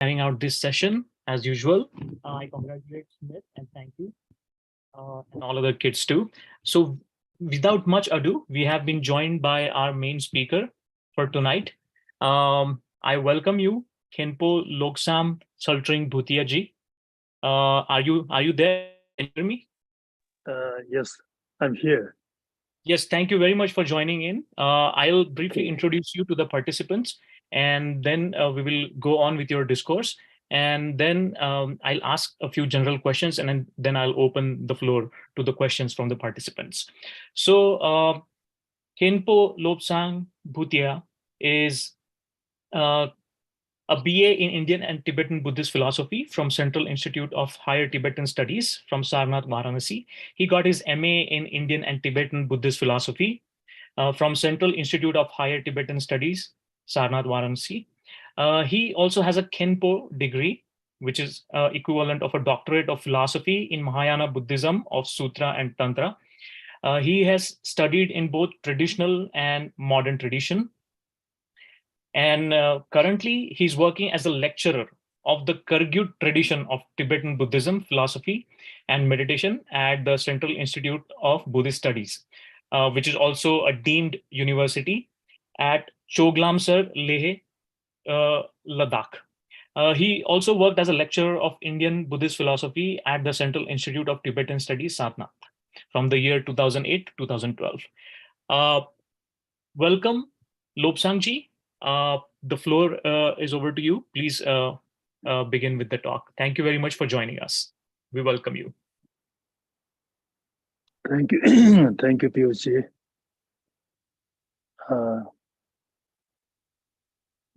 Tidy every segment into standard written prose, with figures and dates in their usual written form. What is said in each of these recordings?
carrying out this session as usual. I congratulate Smith and thank you, and all other kids too. So, without much ado, we have been joined by our main speaker for tonight. I welcome you, Khenpo Loksam Bhutia ji. Are you there? Can you hear me? Yes, I'm here. Yes, thank you very much for joining in. I'll briefly introduce you to the participants, and then we will go on with your discourse. And then I'll ask a few general questions, and then I'll open the floor to the questions from the participants. So, Khenpo Lobsang Bhutia is uh, a BA in Indian and Tibetan Buddhist philosophy from Central Institute of Higher Tibetan Studies from Sarnath, Varanasi. He got his MA in Indian and Tibetan Buddhist philosophy from Central Institute of Higher Tibetan Studies, Sarnath, Varanasi. He also has a Khenpo degree, which is equivalent of a doctorate of philosophy in Mahayana Buddhism of Sutra and Tantra. He has studied in both traditional and modern tradition. And currently, he's working as a lecturer of the Kyrgyz tradition of Tibetan Buddhism, philosophy, and meditation at the Central Institute of Buddhist Studies, which is also a deemed university at Choglamsar, Leh, Ladakh. He also worked as a lecturer of Indian Buddhist philosophy at the Central Institute of Tibetan Studies, Satna, from the year 2008 to 2012. Uh, Welcome, Lobsangji. The floor is over to you. Please begin with the talk. Thank you very much for joining us. We welcome you. Thank you. Thank you, POC.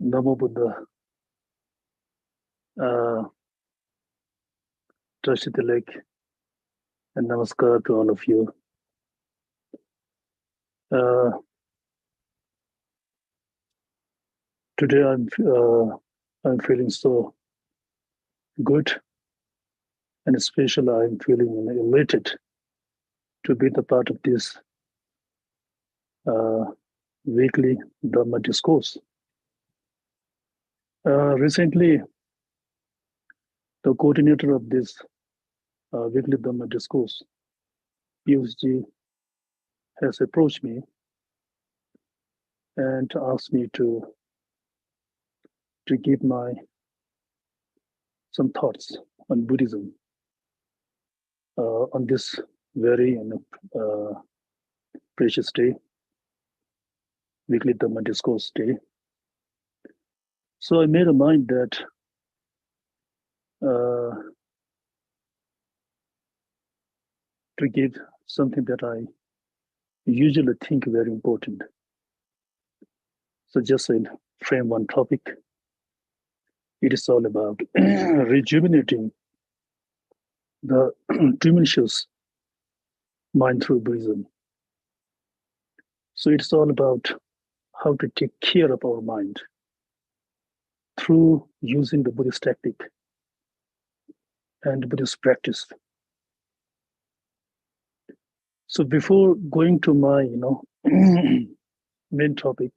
Namo Buddha. Trashitilik. And namaskar to all of you. Today I'm feeling so good, and especially I'm feeling elated to be the part of this weekly Dhamma discourse. Recently, the coordinator of this weekly Dhamma discourse, POC, has approached me and asked me to give my some thoughts on Buddhism on this very precious day, weekly Dhamma discourse day. So I made a mind that to give something that I usually think very important. So just in frame one topic, it is all about rejuvenating the tumultuous mind through Buddhism. So it's all about how to take care of our mind through using the Buddhist technique and Buddhist practice. So before going to my, main topic,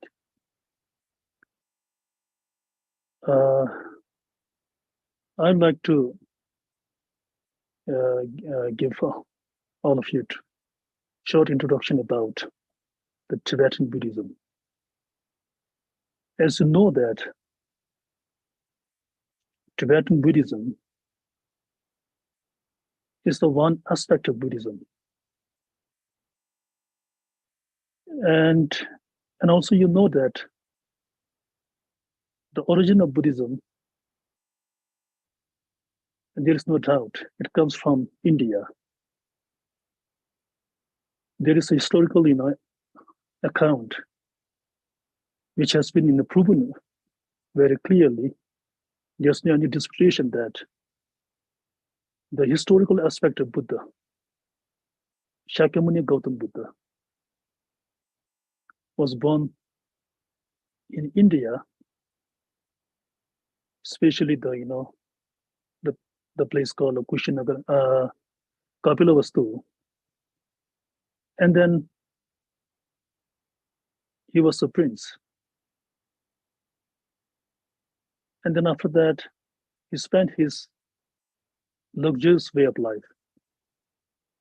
I'd like to give all of you a short introduction about the Tibetan Buddhism. As you know that Tibetan Buddhism is the one aspect of Buddhism. And also you know that the origin of Buddhism, there is no doubt, it comes from India. There is a historical account which has been proven very clearly. There's no any disputation that the historical aspect of Buddha, Shakyamuni Gautam Buddha, was born in India, especially the place called Kushinagar, Kapilavastu. And then he was a prince. And then after that, He spent his luxurious way of life,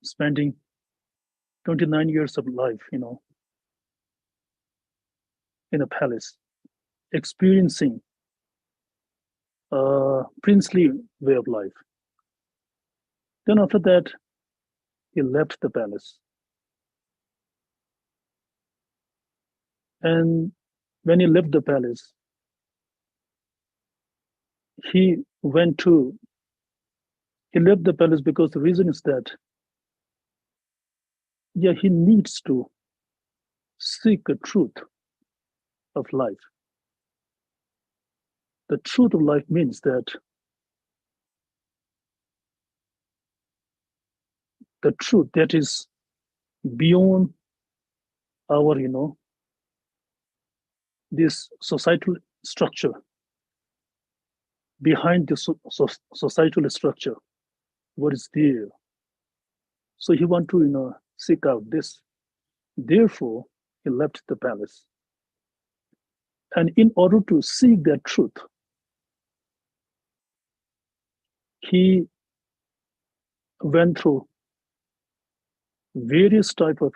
spending 29 years of life, in a palace, experiencing a princely way of life. Then after that, he left the palace. And when he left the palace, he left the palace because the reason is that, he needs to seek the truth of life. The truth of life means that the truth that is beyond our, this societal structure, behind the societal structure, what is there. So he want to, seek out this. Therefore, he left the palace. And in order to seek that truth, he went through various type of,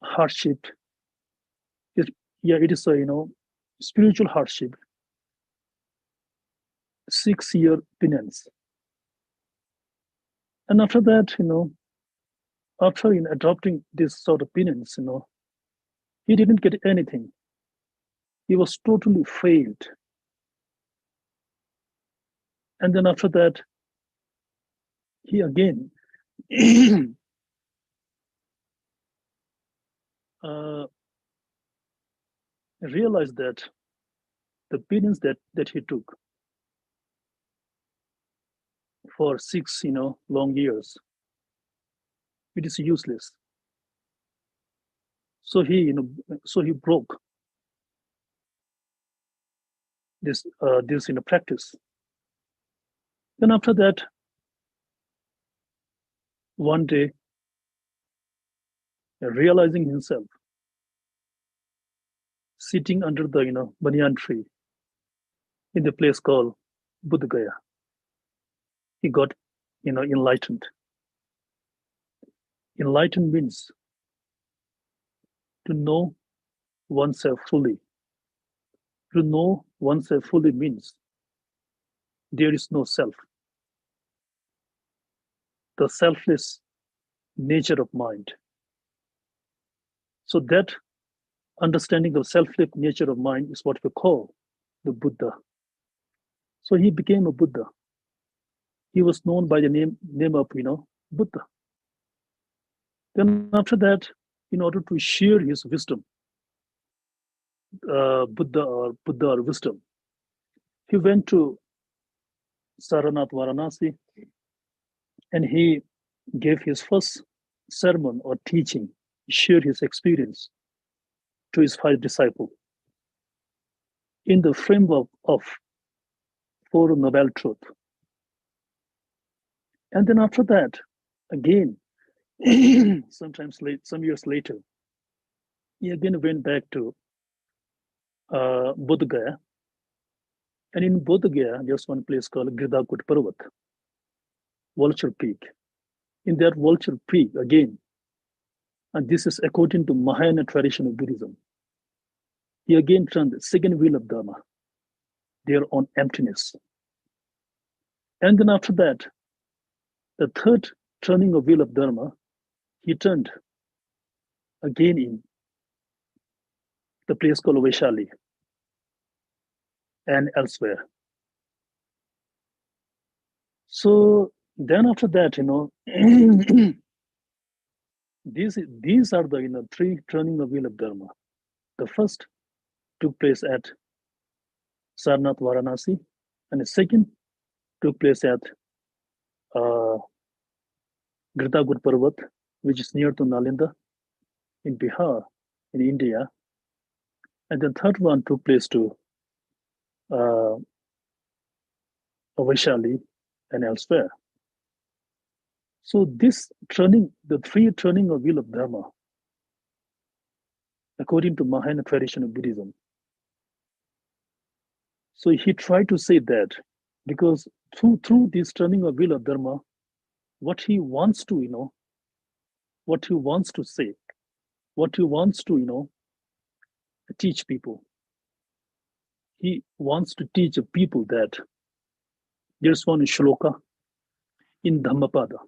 hardship. It is a, spiritual hardship, 6-year penance. And after that, after adopting this sort of penance, he didn't get anything. He was totally failed. And then after that, he again realized that the penance that he took for 6, long years, it is useless. So he broke this practice. Then after that, one day, realizing himself sitting under the banyan tree in the place called Buddha Gaya, he got enlightened. Enlightened means to know oneself fully. To know oneself fully means there is no self. The selfless nature of mind. So that understanding of selfless nature of mind is what we call the Buddha. So he became a Buddha. He was known by the name of Buddha. Then after that, in order to share his wisdom, Buddha or wisdom, he went to Saranath, Varanasi, and he gave his first sermon or teaching, shared his experience to his 5 disciples in the framework of 4 noble truths. And then after that, again, some years later, he again went back to Bodh Gaya. And in Bodh Gaya, there's one place called Girdakut Parvat, Vulture Peak. In that Vulture Peak, again, and this is according to Mahayana tradition of Buddhism, he again turned the second wheel of Dharma, there on emptiness. And then after that, the third turning of wheel of Dharma, he turned again in the place called Vaishali and elsewhere. So then after that, these are the 3 turning of wheel of Dharma. The first took place at Sarnath, Varanasi, and the second took place at Girdagut Parvat, which is near to Nalinda in Bihar, in India. And the third one took place to Vaishali and elsewhere. So this turning, the 3 turning of wheel of Dharma, according to Mahayana tradition of Buddhism. So he tried to say that because through this turning of wheel of dharma, what he wants to, what he wants to say, what he wants to, teach people. He wants to teach people that there's one shloka in Dhammapada.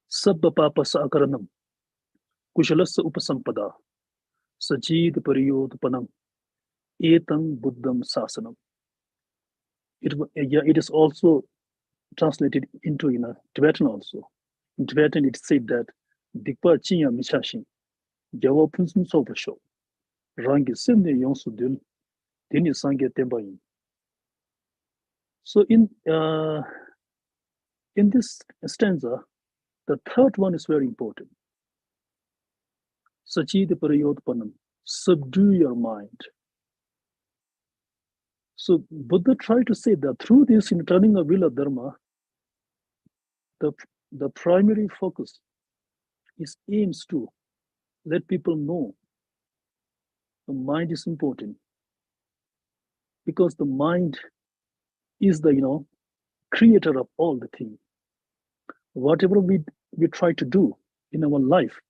Sabba papa sakaranam, kushalasa upasampada, sajid pariyodpanam, etang buddham sasanam. It is also translated into Tibetan also. In Tibetan, it said that Dikpa Chinya Mishashi, Jawa Punsum Sopasho, Rangi Simne Yonsu Dil, Dini Sange Tembayin. So in this stanza, the third one is very important. Sachid Parayodpanam, subdue your mind. So Buddha tried to say that through this in turning a wheel of dharma, the primary focus is aims to let people know the mind is important, because the mind is the creator of all the things. Whatever we try to do in our life,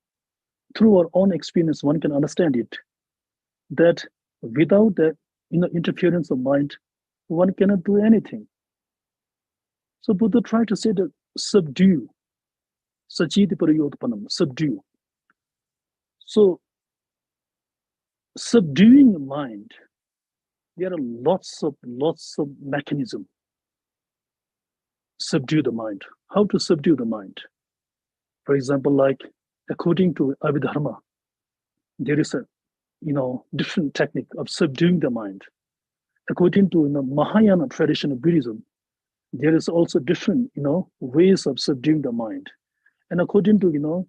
through our own experience, one can understand it, that without the interference of mind, one cannot do anything. So Buddha tried to say that subdue, sachiti parayodpanam, subdue. So subduing the mind, there are lots of mechanisms. Subdue the mind. How to subdue the mind? For example, like according to Abhidharma, there is a different technique of subduing the mind. According to Mahayana tradition of Buddhism, there is also different ways of subduing the mind. And according to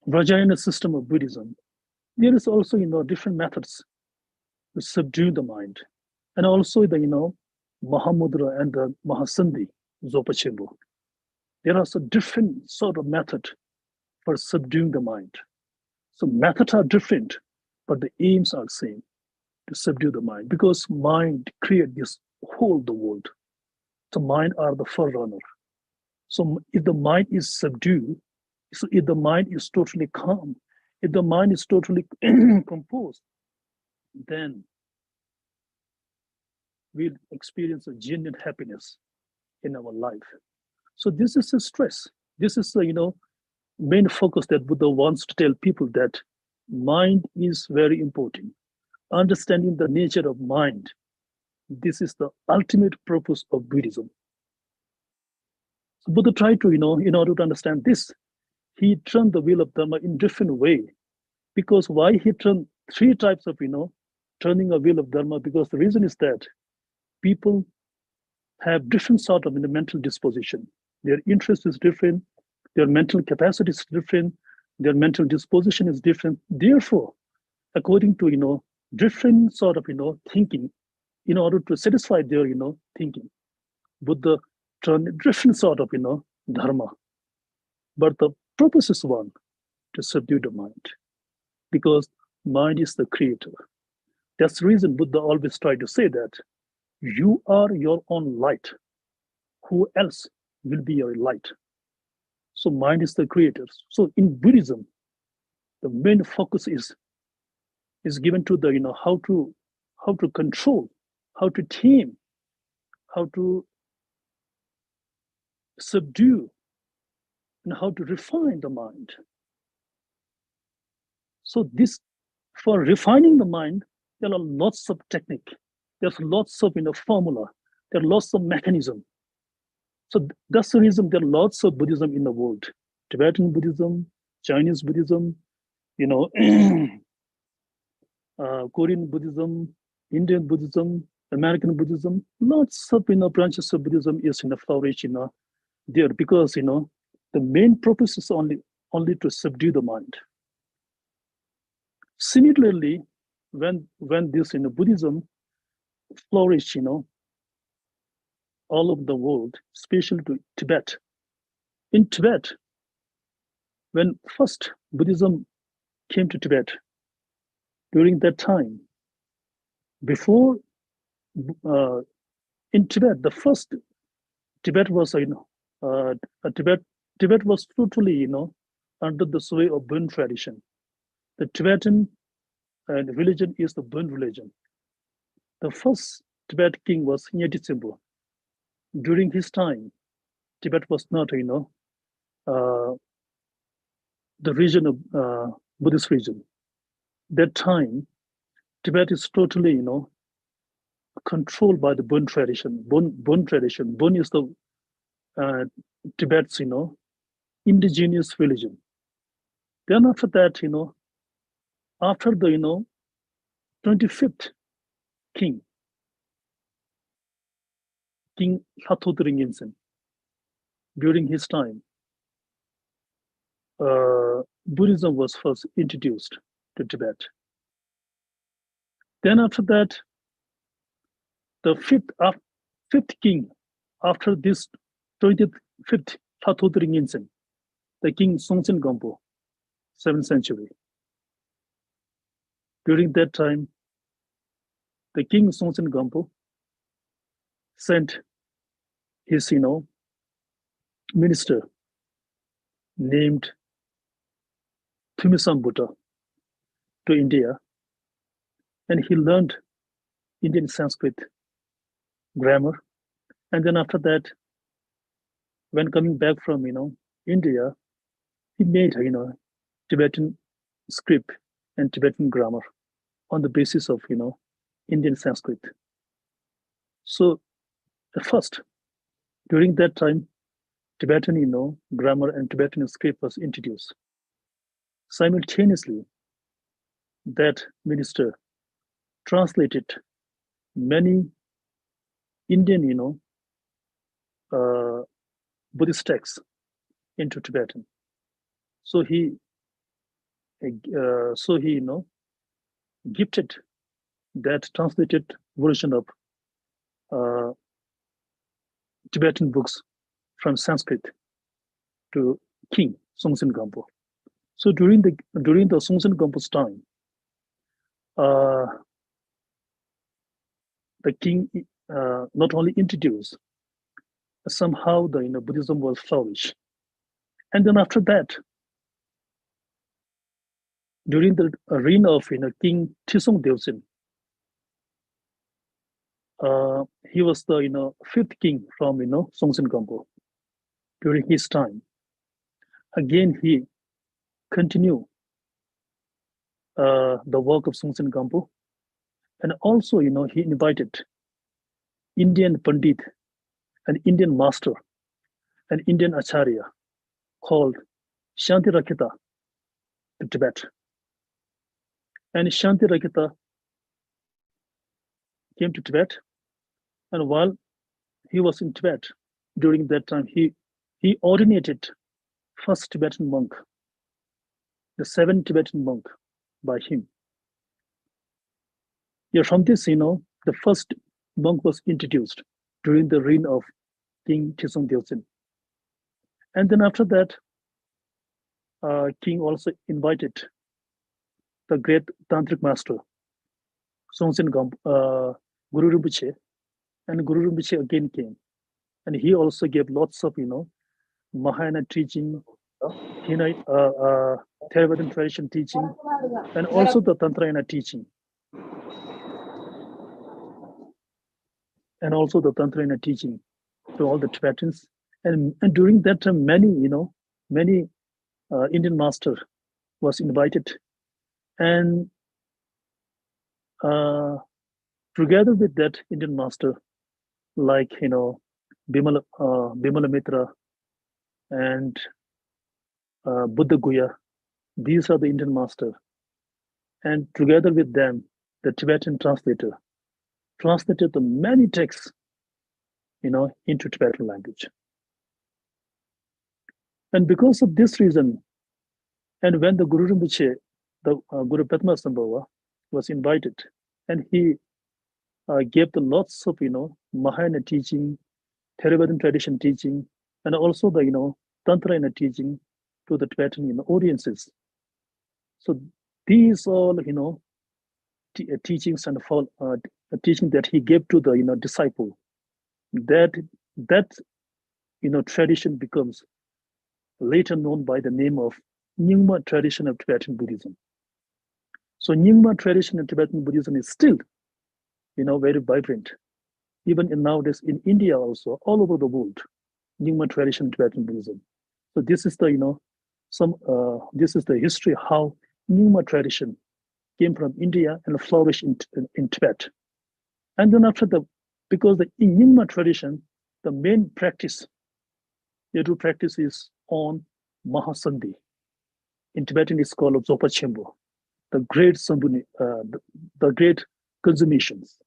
Vajrayana system of Buddhism, there is also different methods to subdue the mind. And also the Mahamudra and the Mahasandhi Zopachimbo. There are some different sort of method for subduing the mind. So methods are different, but the aims are same, to subdue the mind, because mind creates this whole the world. So mind are the forerunner. So if the mind is subdued, so if the mind is totally calm, if the mind is totally composed, then we'll experience a genuine happiness in our life. So this is a stress. This is the main focus that Buddha wants to tell people, that mind is very important. Understanding the nature of mind, this is the ultimate purpose of Buddhism. So Buddha tried to, in order to understand this, he turned the wheel of Dharma in different way. Because why he turned three types of, turning a wheel of Dharma? Because the reason is that people have different sort of mental disposition. Their interest is different, their mental capacity is different, their mental disposition is different. Therefore, according to different sort of thinking, in order to satisfy their thinking, Buddha turned different sort of dharma. But the purpose is one, to subdue the mind, because mind is the creator. That's the reason Buddha always tried to say that you are your own light. Who else will be your light? So mind is the creator. So in Buddhism, the main focus is given to the how to control, how to tame, how to subdue, and how to refine the mind. So this, for refining the mind, there are lots of technique. There's lots of formula. There are lots of mechanism. So that's the reason there are lots of Buddhism in the world. Tibetan Buddhism, Chinese Buddhism, Korean Buddhism, Indian Buddhism, American Buddhism. Lots of branches of Buddhism is flourish there, because the main purpose is only to subdue the mind. Similarly, when this Buddhism flourished all over the world, especially to Tibet. In Tibet, when first Buddhism came to Tibet, During that time, before in Tibet, the first Tibet was Tibet. Tibet was totally under the sway of Bön tradition. The Tibetan religion is the Bön religion. The first Tibet king was Nyeti Tsimbu. During his time, Tibet was not uh, the region of Buddhist region. That time, Tibet is totally controlled by the Bön tradition. Bön tradition. Bön is the Tibet's indigenous religion. Then after that, after the 25th king, King Hatodring Yinsen, during his time, Buddhism was first introduced to Tibet. Then after that, the fifth king after this 25th Hatodring Yinsen, the king Songtsen Gampo, 7th century. During that time, the king Songtsen Gampo sent his minister named Thumisam Butta to India, and he learned Indian Sanskrit grammar. And then after that, when coming back from India, he made Tibetan script and Tibetan grammar on the basis of Indian Sanskrit. So first, during that time, Tibetan grammar and Tibetan script was introduced. Simultaneously, that minister translated many Indian Buddhist texts into Tibetan. So he gifted that translated version of Tibetan books from Sanskrit to King Songtsen Gampo. So during the Songtsen Gampo's time, the king not only introduced, somehow the Buddhism will flourish. And then after that, during the reign of King Tisong Delsin, he was the fifth king from Songtsen Gampo. During his time, again he continued the work of Songtsen Gampo, and also he invited Indian Pandit, an Indian master, an Indian Acharya called Shanti Rakita to Tibet. And Shanti Rakita came to Tibet, and while he was in Tibet, during that time, he ordinated first Tibetan monk, the 7th Tibetan monk by him. Yeah, from this, the first monk was introduced during the reign of King Tisong Delsin. And then after that, king also invited the great tantric master, Songtsen Gampo, Guru Rinpoche, and Guru Rinpoche again came. And he also gave lots of, Mahayana teaching, Theravada tradition teaching, and also the Tantrayana teaching. And also the Tantrayana teaching to all the Tibetans. And during that time, many Indian master was invited. And together with that Indian master, like Bimala Mitra and Buddha Guya, these are the Indian master. And together with them, the Tibetan translator translated the many texts, into Tibetan language. And because of this reason, and when the Guru Rinpoche, the Guru Padmasambhava, was invited, and he gave the lots of Mahayana teaching, Theravada tradition teaching, and also the Tantrayana teaching to the Tibetan audiences. So these all teachings and teaching that he gave to the disciple, that tradition becomes later known by the name of Nyingma tradition of Tibetan Buddhism. So Nyingma tradition of Tibetan Buddhism is still very vibrant, even nowadays in India also, all over the world. Nyingma tradition of Tibetan Buddhism. So this is the this is the history how Nyingma tradition came from India and flourished in Tibet. And then because in Nyingma tradition, the main practice they do practice is on Mahasandhi. In Tibetan, it's called Zopa Chembo, the great sambuni, the great consummations.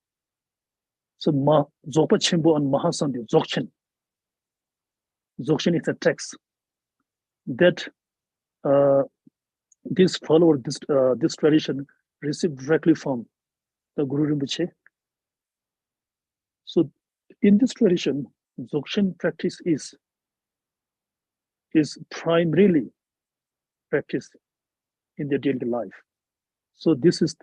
So Zopa Chembo on Mahasandhi, Dzogchen. Dzogchen is a text that this follower, this tradition received directly from the Guru Rinpoche. So in this tradition, Dzogchen practice is primarily practiced in their daily life. So this is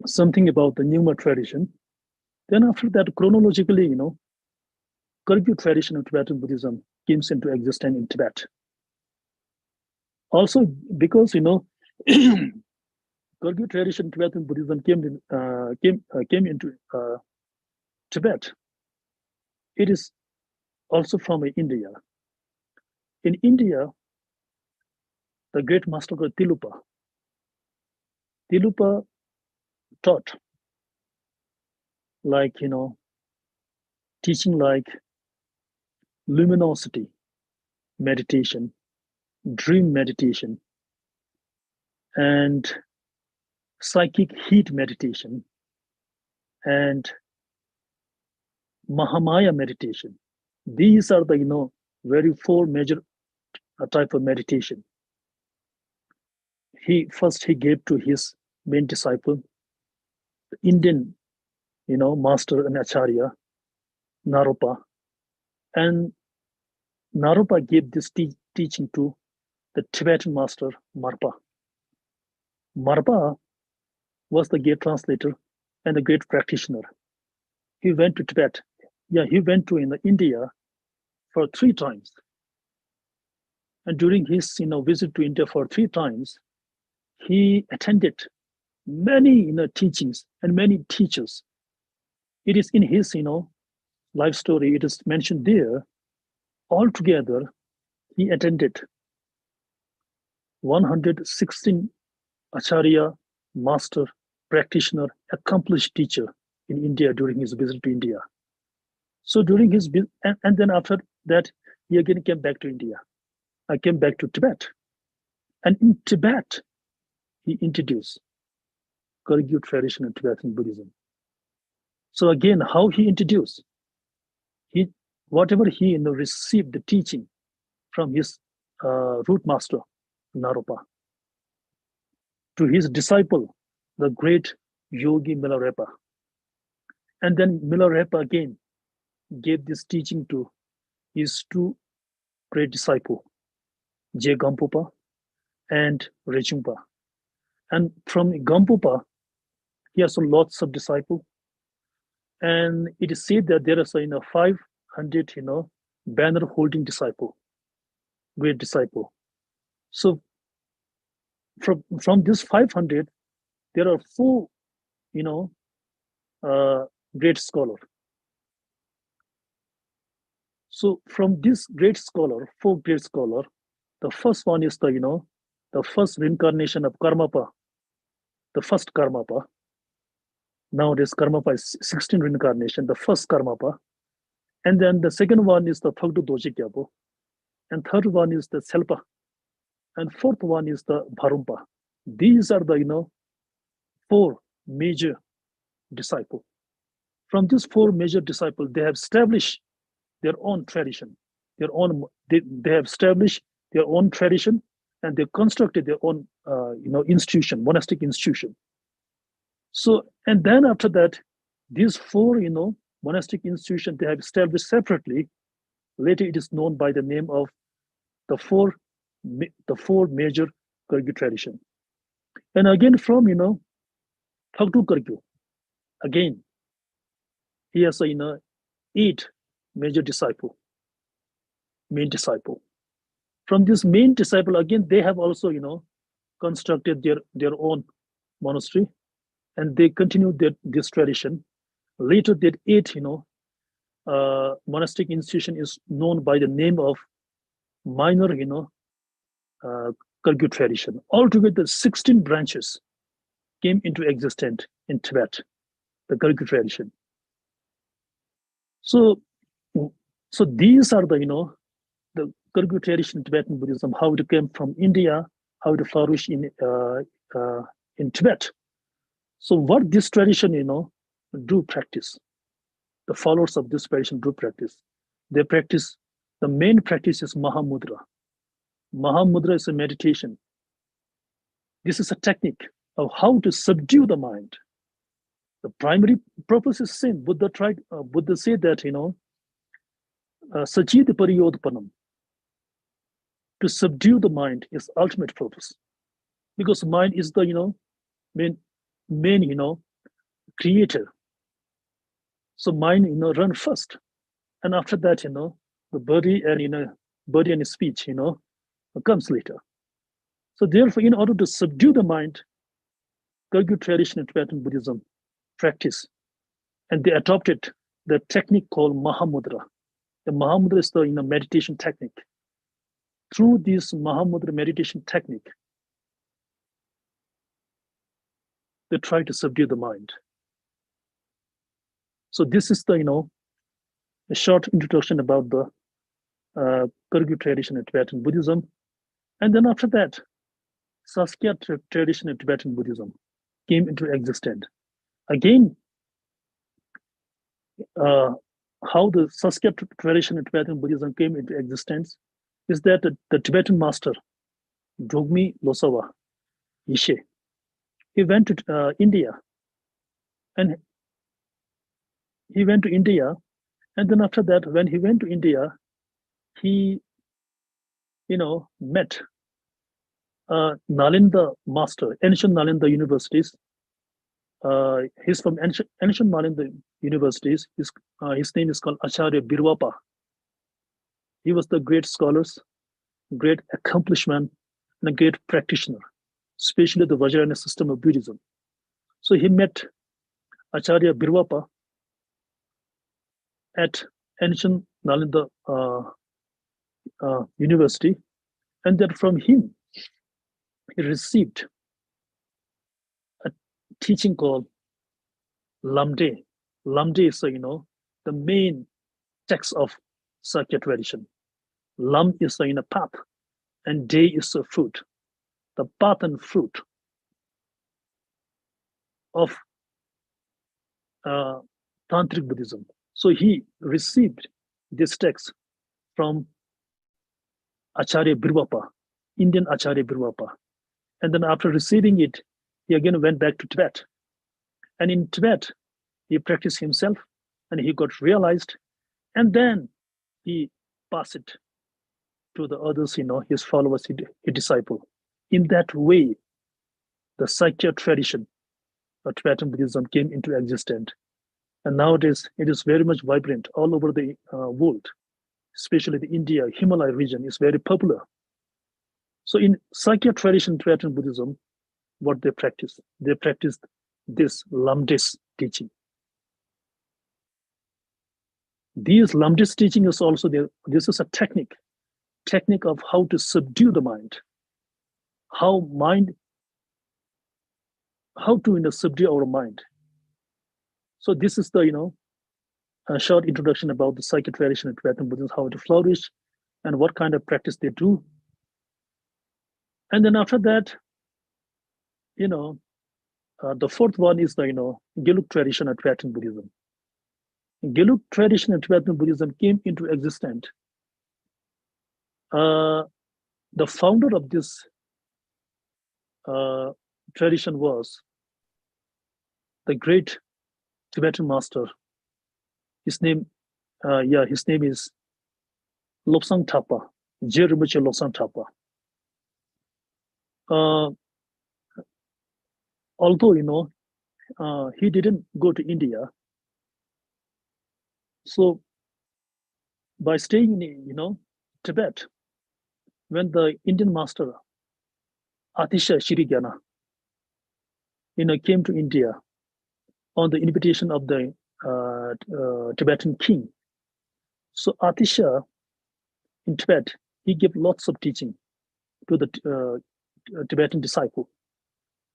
something about the Nyingma tradition. Then after that, chronologically, Kagyu tradition of Tibetan Buddhism came into existence in Tibet. Also, because Kagyu tradition of Tibetan Buddhism came into Tibet, it is also from India. In India, the great master called Tilupa taught teaching like luminosity meditation, dream meditation, and psychic heat meditation, and Mahamaya meditation. These are the very four major type of meditation. He gave to his main disciple, the Indian master and acharya, Naropa, and Naropa gave this teaching to the Tibetan master Marpa. Marpa was the great translator and the great practitioner. He went to Tibet. Yeah, he went to India for 3 times. And during his visit to India for 3 times, he attended many teachings and many teachers. It is in his life story, it is mentioned there. Altogether, he attended 116 acharya, master, practitioner, accomplished teacher in India during his visit to India. So during his and then after that, he again came back to India. I came back to Tibet. And in Tibet, he introduced Kagyu tradition of Tibetan Buddhism. So again, how he introduced? Whatever he received the teaching from his root master, Naropa, to his disciple, the great yogi Milarepa. And then Milarepa again gave this teaching to his 2 great disciples, Je Gampopa and Rechungpa. And from Gampopa, he has lots of disciples. And it is said that there is 500 banner holding disciple, great disciple. So from this 500, there are 4 great scholar. So from this great scholar, 4 great scholar, the first one is the first reincarnation of Karmapa, the first Karmapa. Nowadays, Karmapa is 16 reincarnation, the first Karmapa. And then the second one is the Phagdu Doji Gyabo. And third one is the Selpa. And fourth one is the Bharumpa. These are the 4 major disciples. From these 4 major disciples, they have established their own tradition. They have established their own tradition, and they constructed their own institution, monastic institution. So, and then after that, these 4 monastic institutions they have established separately. Later, it is known by the name of the four major Kagyu tradition. And again from, Phaktu Kargyu, again, he has, 8 major disciple, main disciple. From this main disciple, again, they have also, constructed their own monastery, and they continue this tradition. Later, that 8, monastic institution is known by the name of minor, Kagyu tradition. Altogether, 16 branches came into existence in Tibet, the Kagyu tradition. So these are the Kagyu tradition in Tibetan Buddhism, how it came from India, how it flourished in Tibet. So what this tradition, do practice, the followers of this tradition do practice. They practice, the main practice is Mahamudra. Mahamudra is a meditation. This is a technique of how to subdue the mind. The primary purpose is same. Buddha said that, Sachit Pariyodpanam. To subdue the mind is ultimate purpose. Because mind is the, main, creator. So mind, run first. And after that, the body and speech, comes later. So therefore, in order to subdue the mind, Kagyu tradition in Tibetan Buddhism practice, and they adopted the technique called Mahamudra. The Mahamudra is the meditation technique. Through this Mahamudra meditation technique, they try to subdue the mind. So this is the a short introduction about the Kagyu tradition in Tibetan Buddhism, and then after that, Saskia tradition in Tibetan Buddhism came into existence. Again, how the Saskia tradition in Tibetan Buddhism came into existence is that the Tibetan master, Drogmi Losawa Yeshe, he went to India, and then after that, when he went to India, he, met Nalanda master, ancient Nalanda universities. He's from ancient Nalanda universities. His name is called Acharya Birwapa. He was the great scholars, great accomplishment, and a great practitioner, especially the Vajrayana system of Buddhism. So he met Acharya Birwapa at ancient Nalanda University, and then from him, he received a teaching called Lamde. Lamde is, the main text of Sakya tradition. Lam is a path, and day is a fruit. The path and fruit of Tantric Buddhism. So he received this text from Acharya Birwapa, Indian Acharya Birwapa. And then after receiving it, he again went back to Tibet. And in Tibet, he practiced himself, and he got realized, and then he passed it to the others, his followers, his disciple. In that way, the Sakya tradition of Tibetan Buddhism came into existence. And nowadays, it is very much vibrant all over the world, especially the India, Himalaya region is very popular. So in Sakya tradition, Tibetan Buddhism, what they practice this Lamdes teaching. These Lamdes teaching is also this is a technique of how to subdue the mind, how to subdue our mind. So this is the a short introduction about the Sakya tradition in Tibetan Buddhism, how to flourish, and what kind of practice they do. And then after that, the fourth one is the Gelug tradition of Tibetan Buddhism. Gelug tradition of Tibetan Buddhism came into existence. The founder of this tradition was the great Tibetan master. His name is Lobsang Thapa, Lobsang Thapa. although, he didn't go to India. So by staying in, Tibet, when the Indian master Atisha Shirigyana, came to India on the invitation of the Tibetan king. So Atisha in Tibet, he gave lots of teaching to the Tibetan disciple.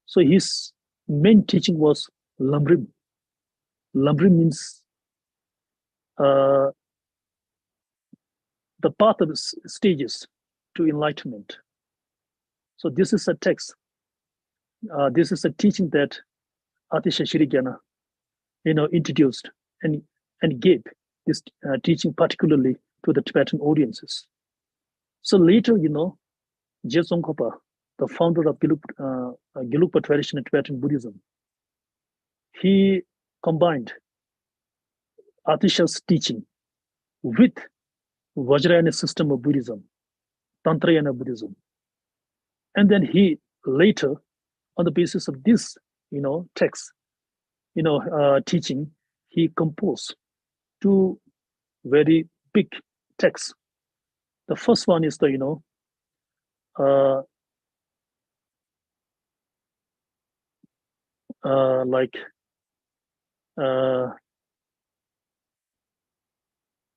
So his main teaching was Lamrim. Lamrim means the path of stages to enlightenment. So this is a text. This is a teaching that Atisha Shirigyana, introduced and gave this teaching particularly to the Tibetan audiences. So later, Gyaltsongkhapa, the founder of Gelugpa tradition in Tibetan Buddhism, he combined Atisha's teaching with Vajrayana system of Buddhism, Tantrayana Buddhism. And then he later, on the basis of this, text, teaching, he composed two very big texts. The first one is the,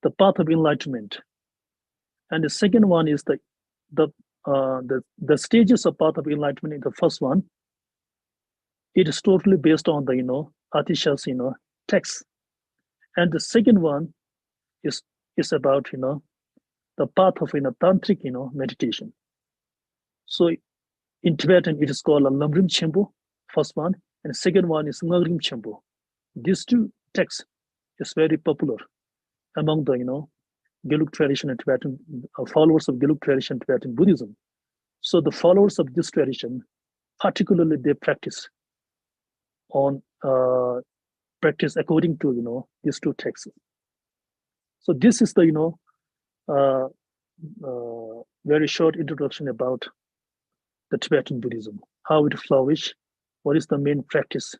the path of enlightenment, and the second one is the stages of path of enlightenment. In the first one, it is totally based on the Atisha's text, and the second one is about the path of tantric meditation. So in Tibetan it is called a Lamrim Chenpo, first one, and the second one is Ngagrim Chenpo. These two texts is very popular among the Gelug tradition and Tibetan followers of Gelug tradition and Tibetan Buddhism. So the followers of this tradition, particularly, they practice according to these two texts. So this is the very short introduction about the Tibetan Buddhism, how it flourished, what is the main practice,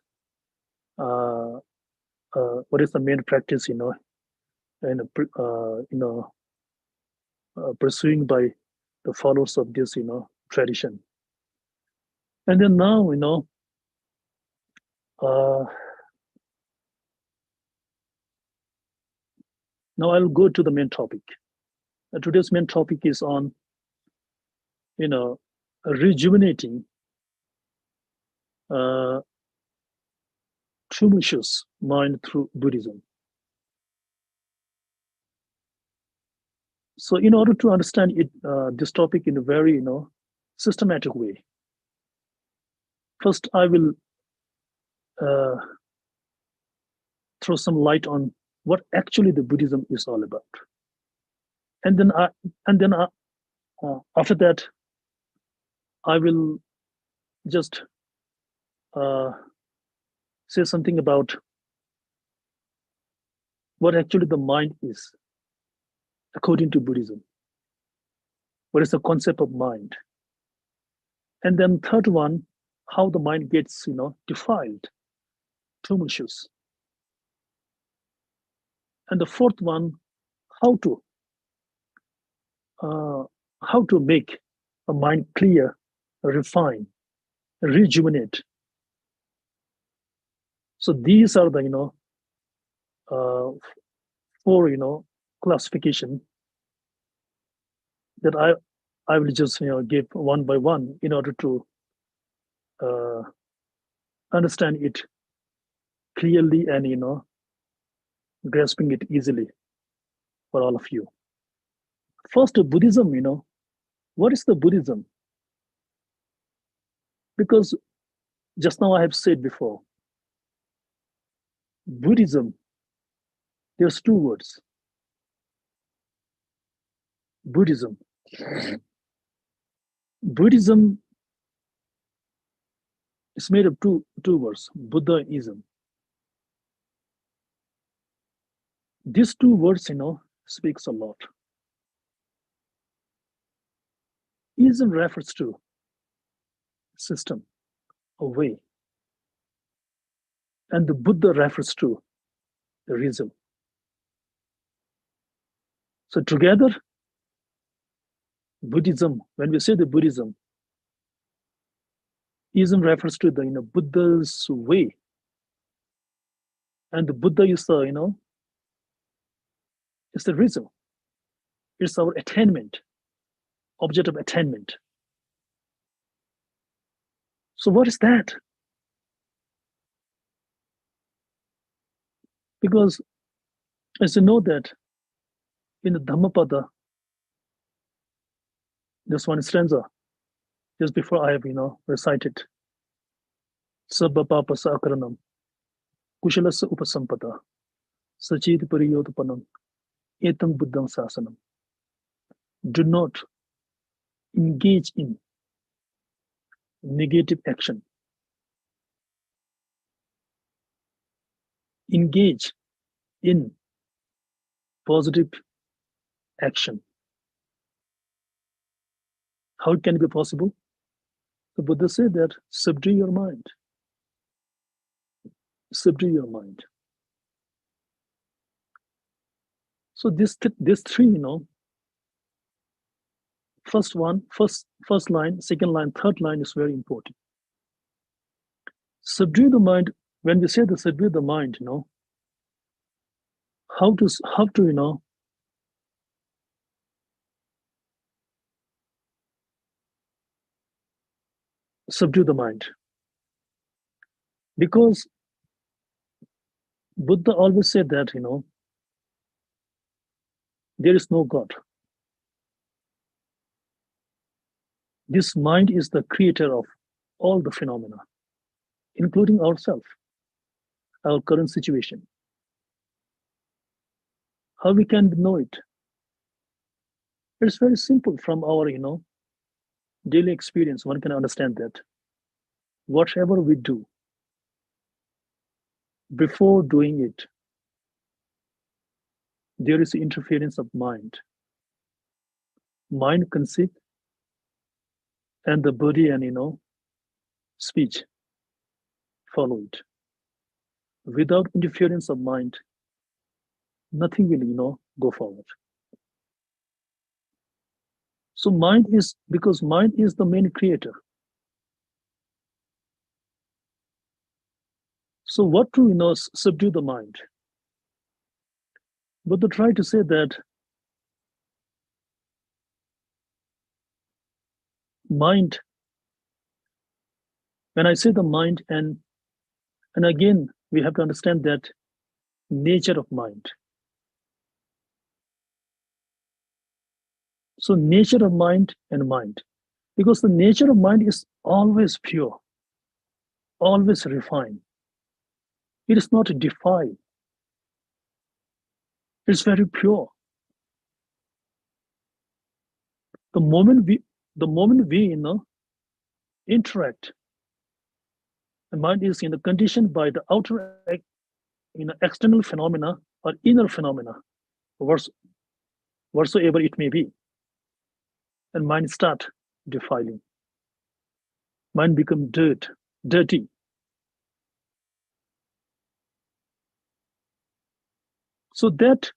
pursuing by the followers of this tradition. And then now now I'll go to the main topic. Today's main topic is on rejuvenating tumultuous mind through Buddhism. So in order to understand it, this topic in a very systematic way, first I will throw some light on what actually the Buddhism is all about, and then after that I will just say something about what actually the mind is according to Buddhism. What is the concept of mind? And then third one, how the mind gets defiled, tumultuous. And the fourth one, how to make a mind clear, refine, rejuvenate. So these are the four classification that I will just give one by one in order to understand it clearly and grasping it easily for all of you. First, Buddhism. What is the Buddhism? Because just now I have said before, Buddhism, there's two words. Buddhism. Buddhism is made of two words, Buddhaism. These two words, speaks a lot. Ism refers to system, a way, and the Buddha refers to the reason. So together, Buddhism, when we say the Buddhism, ism refers to the Buddha's way. And the Buddha is the, it's the reason. It's our attainment, object of attainment. So what is that? Because as you know that in the Dhammapada, this one stanza, just before I have, recited, Sabba Papasa Akaranam, Kushalasa Upasampada, Sachit Pariyotapanam, Etam Buddham Sasanam. Do not engage in negative action. Engage in positive action. How can it be possible? The Buddha said that subdue your mind. Subdue your mind. So this three, first line, second line, third line is very important. Subdue the mind. When we say the subdue the mind, how to subdue the mind. Because Buddha always said that, there is no God. This mind is the creator of all the phenomena, including ourselves, our current situation. How we can know it? It's very simple from our, daily experience. One can understand that whatever we do, before doing it, there is interference of mind. Mind conceive, and the body and speech follow it. Without interference of mind, nothing will go forward. So because mind is the main creator. So what to subdue the mind? But they try to say that mind, when I say the mind, and again we have to understand that nature of mind. So nature of mind and mind, because the nature of mind is always pure, always refined. It is not defiled. It's very pure. The moment we interact, the mind is conditioned by the outer external phenomena or inner phenomena, whatsoever it may be, and mind start defiling. Mind become dirty. So that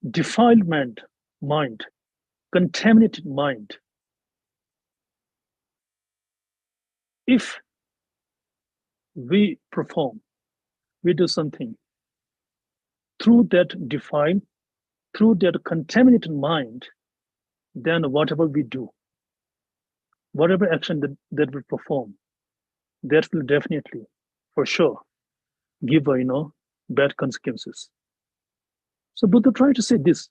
defilement mind, contaminated mind, if we do something through that defiled, through that contaminated mind, then whatever we do, whatever action that we perform, that will definitely, for sure, give bad consequences. So Buddha tried to say this.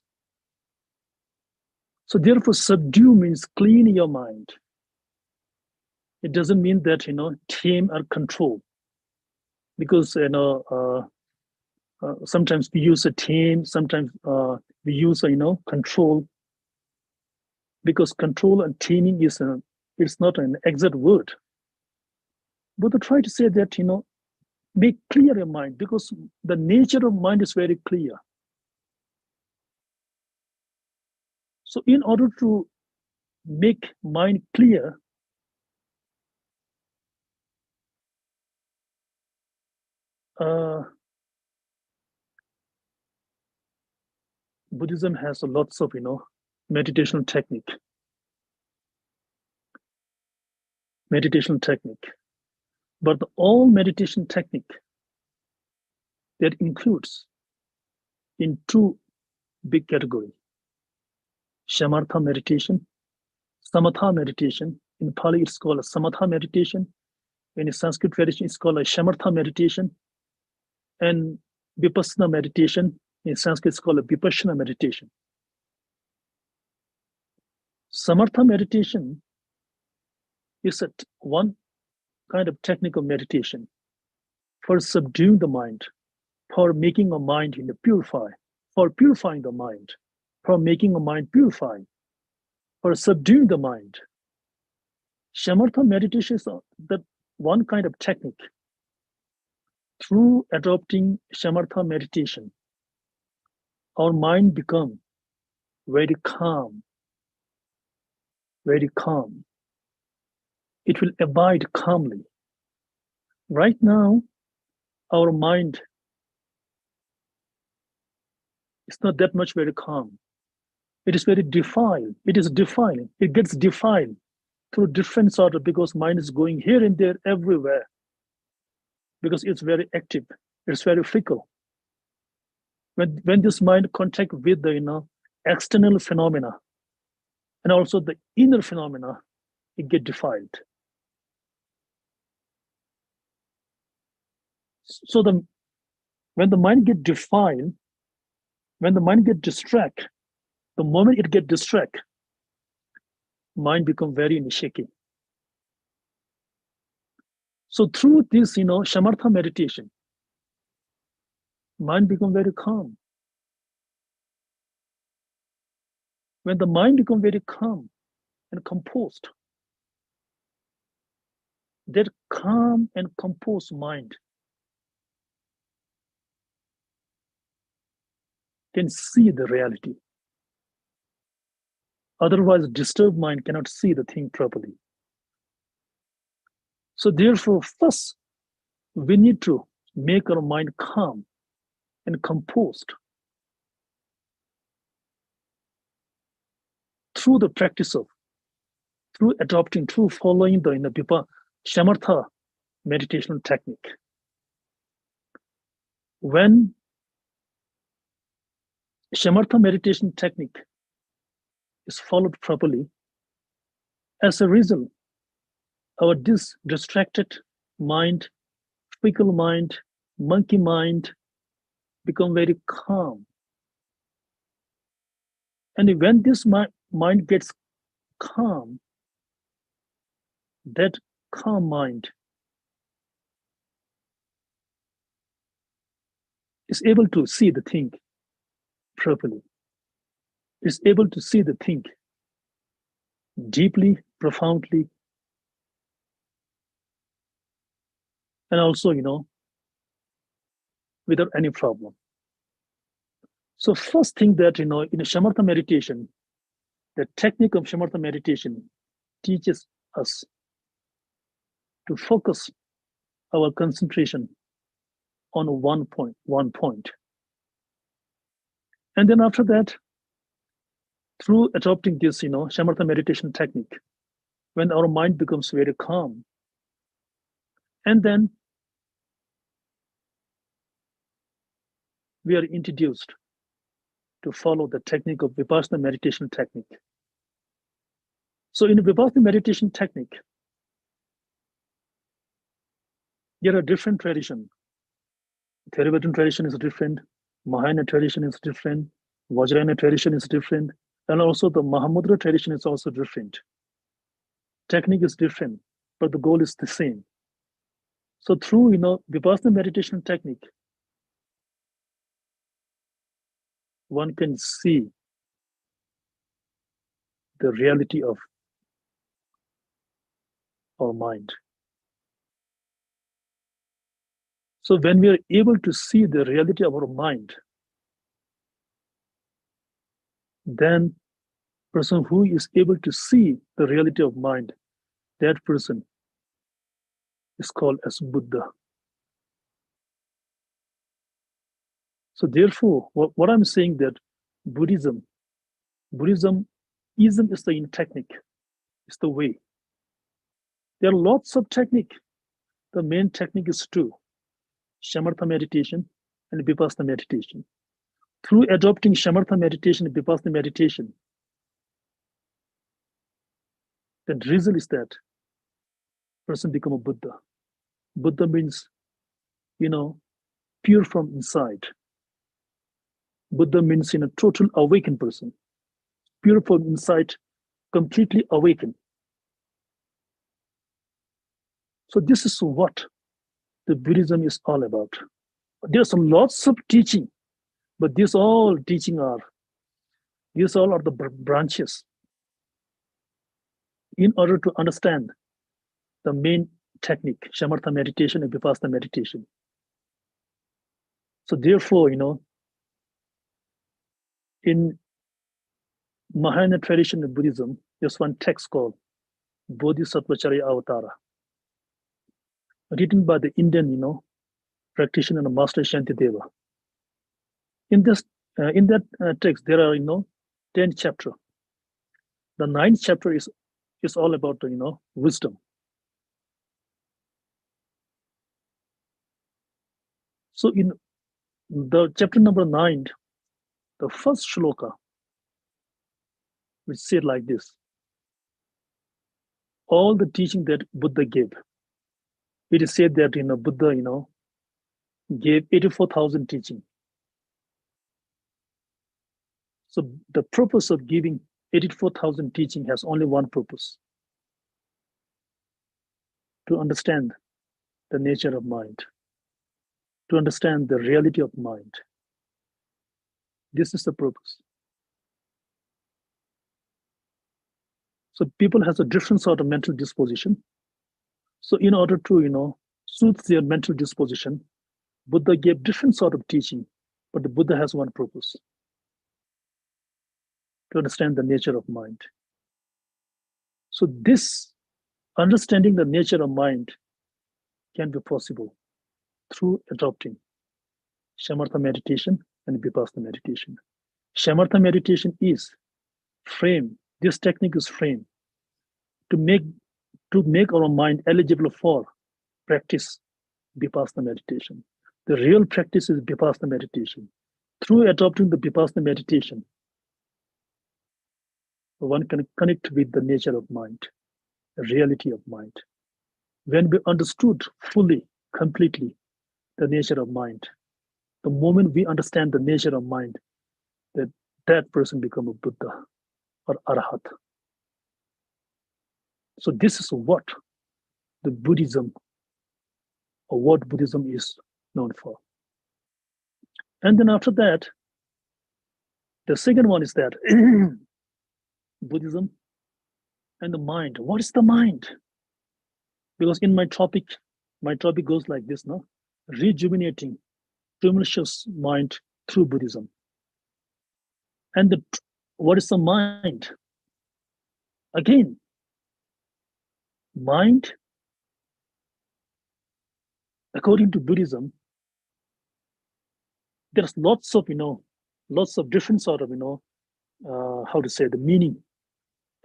So therefore, subdue means clean your mind. It doesn't mean that tame or control, because sometimes we use a tame, sometimes we use control, because control and taming it's not an exact word. Buddha tried to say that make clear your mind, because the nature of mind is very clear. So in order to make mind clear, Buddhism has lots of meditation technique. But all meditation technique that includes in two big categories: shamatha meditation, samatha meditation. In Pali, it's called a samatha meditation. In Sanskrit tradition, it's called a shamatha meditation. And vipassana meditation, in Sanskrit, it's called a vipassana meditation. Samatha meditation is one kind of technical meditation for subduing the mind, for making a mind purify, for purifying the mind, for making a mind purify, for subduing the mind. Shamatha meditation is that one kind of technique. Through adopting shamatha meditation, our mind becomes very calm, very calm. It will abide calmly. Right now, our mind is not that much very calm. It is very defiled. It is defiled. It gets defiled through different sort of, because mind is going here and there everywhere, because it's very active. It's very fickle. When this mind contact with the external phenomena and also the inner phenomena, it get defiled. So when the mind get defiled, when the mind get distracted, the moment it get distracted, mind become very shaky. So through this, shamatha meditation, mind become very calm. When the mind become very calm and composed, that calm and composed mind can see the reality. Otherwise, disturbed mind cannot see the thing properly. So therefore, first, we need to make our mind calm and composed through the practice of, through adopting, through following the shamatha meditation technique. When shamatha meditation technique is followed properly, as a result, our distracted mind, fickle mind, monkey mind become very calm. And when this mind gets calm, that calm mind is able to see the thing properly, is able to see the thing deeply, profoundly, and also, without any problem. So first thing that, in a shamatha meditation, the technique of shamatha meditation teaches us to focus our concentration on one point. And then after that, through adopting this, shamatha meditation technique, when our mind becomes very calm, and then we are introduced to follow the technique of vipassana meditation technique. So in vipassana meditation technique, there are different traditions. Tibetan tradition is different, Mahayana tradition is different, Vajrayana tradition is different, and also the Mahamudra tradition is also different. Technique is different, but the goal is the same. So through vipassana meditation technique, one can see the reality of our mind. So when we are able to see the reality of our mind, then person who is able to see the reality of mind, that person is called as Buddha. So therefore, what I'm saying that Buddhism ism is the technique, it's the way. There are lots of technique. The main technique is two: shamatha meditation and vipassana meditation. Through adopting shamatha meditation and vipassana meditation, the result is that person become a Buddha. Buddha means, pure from inside. Buddha means in a total awakened person, pure from inside, completely awakened. So this is what the Buddhism is all about. There's lots of teaching, but these all are the branches. In order to understand the main technique, shamatha meditation and vipassana meditation. So therefore, in Mahayana tradition of Buddhism, there's one text called Bodhisattvacharya Avatara, written by the Indian, practitioner and master Shantideva. In that text, there are 10 chapters. The 9th chapter is all about wisdom. So in the chapter number 9, the first shloka, which said like this: all the teaching that Buddha gave, it is said that Buddha gave 84,000 teaching. So the purpose of giving 84,000 teaching has only one purpose: to understand the nature of mind, to understand the reality of mind. This is the purpose. So people has a different sort of mental disposition. So in order to soothe their mental disposition, Buddha gave different sort of teaching, but the Buddha has one purpose: to understand the nature of mind. So this understanding the nature of mind can be possible through adopting shamatha meditation and vipassana meditation. Shamatha meditation is frame. This technique is frame to make our mind eligible for practice vipassana meditation. The real practice is vipassana meditation. Through adopting the vipassana meditation, one can connect with the nature of mind, the reality of mind. When we understood fully, completely the nature of mind, the moment we understand the nature of mind, that person become a Buddha or Arhat. So this is what the Buddhism, or what Buddhism is known for. And then after that, the second one is that Buddhism and the mind. What is the mind? Because in my topic goes like this, no? Rejuvenating tumultuous mind through Buddhism. And what is the mind? Again, mind, according to Buddhism, there's lots of different sort of how to say the meaning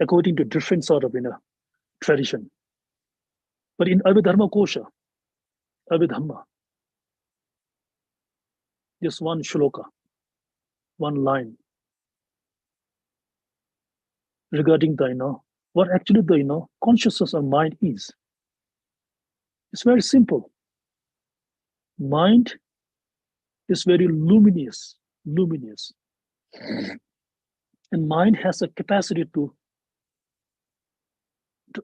according to different sort of tradition. But in Abhidharma Kosha, Abhidhamma, there's one shloka, one line regarding the what actually the consciousness of mind is. It's very simple. Mind is very luminous. And mind has a capacity to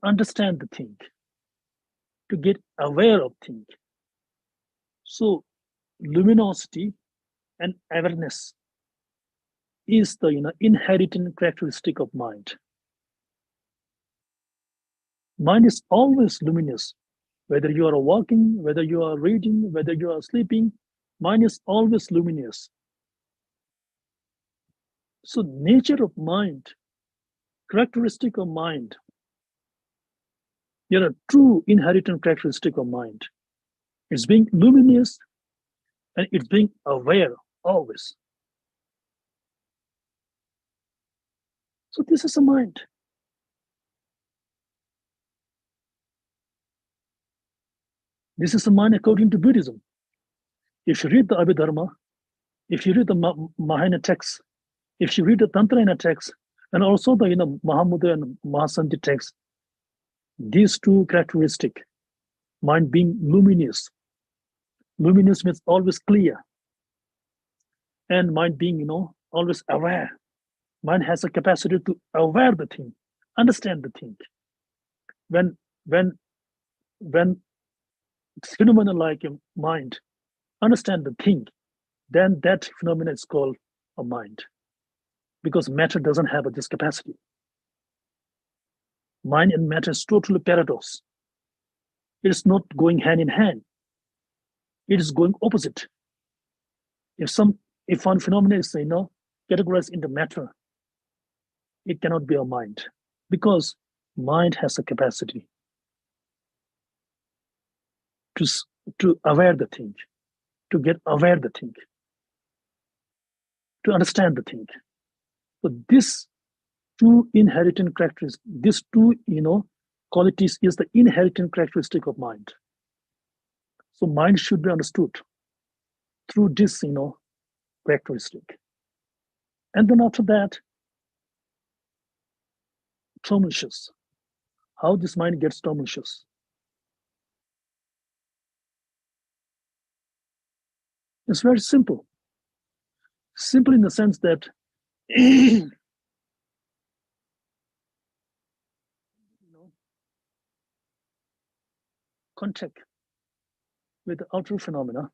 understand the thing, to get aware of things. So luminosity and awareness is the inherent characteristic of mind. Mind is always luminous. Whether you are walking, whether you are reading, whether you are sleeping, mind is always luminous. So nature of mind, characteristic of mind, there are two inherent characteristic of mind. It's being luminous and it's being aware always. So this is a mind. This is a mind according to Buddhism. If you read the Abhidharma, if you read the Mahayana texts, if you read the Tantrayana texts, and also the Mahamudra and Mahasanti texts, these two characteristics, mind being luminous. Luminous means always clear. And mind being, always aware. Mind has a capacity to aware the thing, understand the thing. When phenomena like a mind understand the thing, then that phenomena is called a mind, because matter doesn't have this capacity. Mind and matter is totally paradox. It is not going hand in hand. It is going opposite. If one phenomenon is categorized into matter, it cannot be a mind, because mind has a capacity to aware the thing, to get aware the thing, to understand the thing. So this two inherent characteristics, these two qualities is the inherent characteristic of mind. So mind should be understood through this characteristic. And then after that, tumultuous. How this mind gets tumultuous? It's very simple. Simple in the sense that contact with the outer phenomena,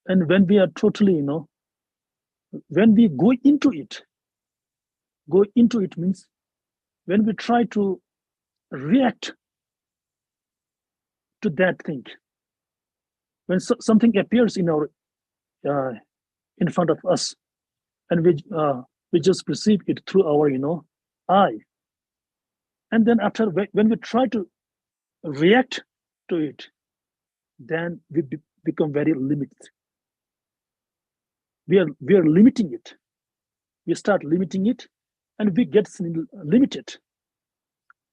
and when we are totally, when we go into it means when we try to react to that thing, when something appears in our in front of us, and we just perceive it through our eye, and then after when we try to react to it, then we become very limited. We are limiting it. We start limiting it, and we get limited.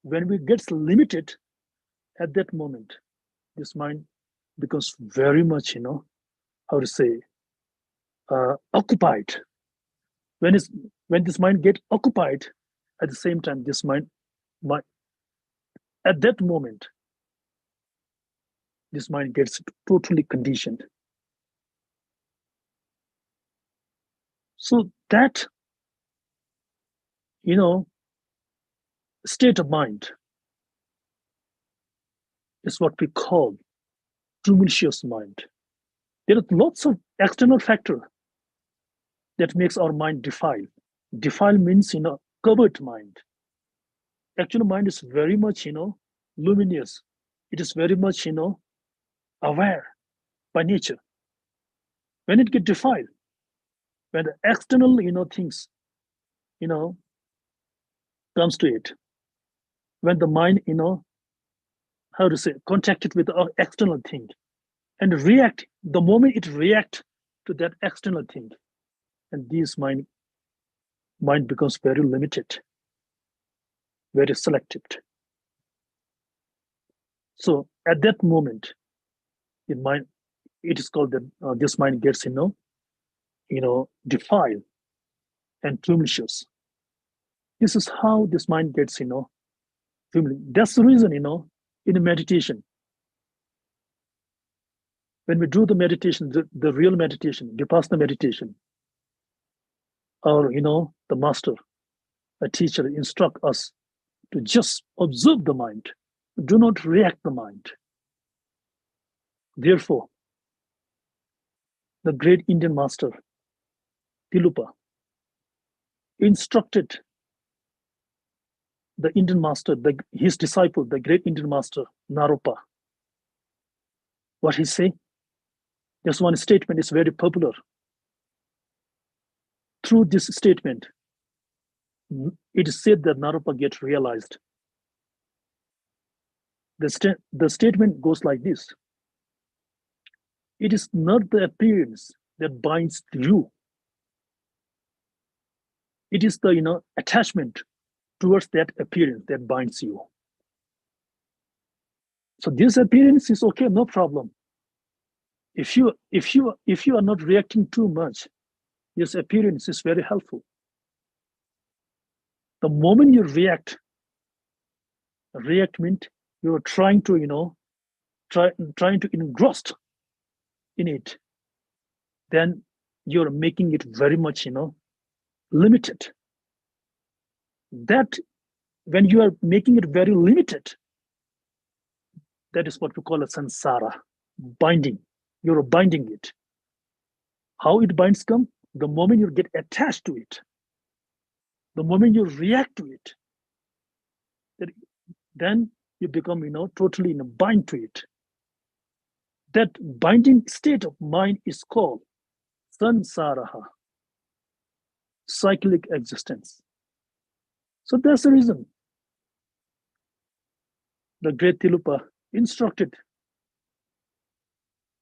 When we get limited, at that moment, this mind becomes very much, how to say, occupied. When this mind gets occupied, at the same time, this mind, at that moment, this mind gets totally conditioned. So that, state of mind is what we call tumultuous mind. There are lots of external factors that makes our mind defile. Defile means, covered mind. Actual mind is very much, luminous. It is very much, aware by nature. When it gets defiled, when the external, things, comes to it, when the mind, how to say, contacted with the external thing, and react, the moment it react to that external thing, and this mind becomes very limited, very selective. So at that moment, it is called that this mind gets defiled and tumultuous. This is how this mind gets that's the reason in meditation, when we do the meditation, the real meditation, vipassana meditation, or the master, a teacher, instruct us to just observe the mind, do not react the mind. Therefore, the great Indian master Tilupa instructed the Indian master, his disciple, the great Indian master Naropa. What he say? There's one statement is very popular. Through this statement, it is said that Naropa gets realized. The statement goes like this: It is not the appearance that binds you. It is the attachment towards that appearance that binds you. So this appearance is okay, no problem. If you are not reacting too much, this appearance is very helpful. The moment you react means you're trying to trying to engrossed in it, then you're making it very much limited. That when you are making it very limited, that is what we call a samsara, binding. You're binding it. How it binds come? The moment you get attached to it, the moment you react to it, then you become totally bind to it. That binding state of mind is called samsaraha, cyclic existence. So that's the reason the great Tilupa instructed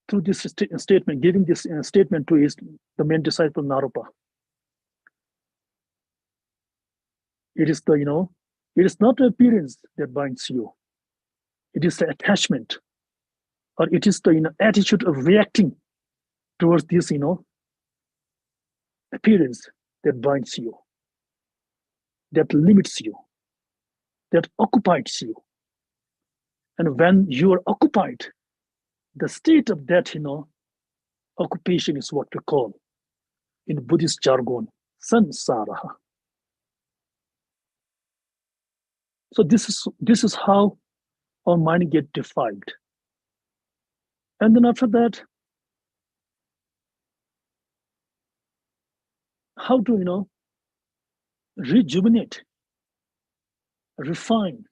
through this statement, giving this statement to the main disciple Naropa. It is it is not the appearance that binds you. It is the attachment, or it is the attitude of reacting towards this appearance that binds you, that limits you, that occupies you. And when you are occupied, the state of that occupation is what we call in Buddhist jargon samsara. So this is how our mind get defiled. And then after that, how to rejuvenate, refine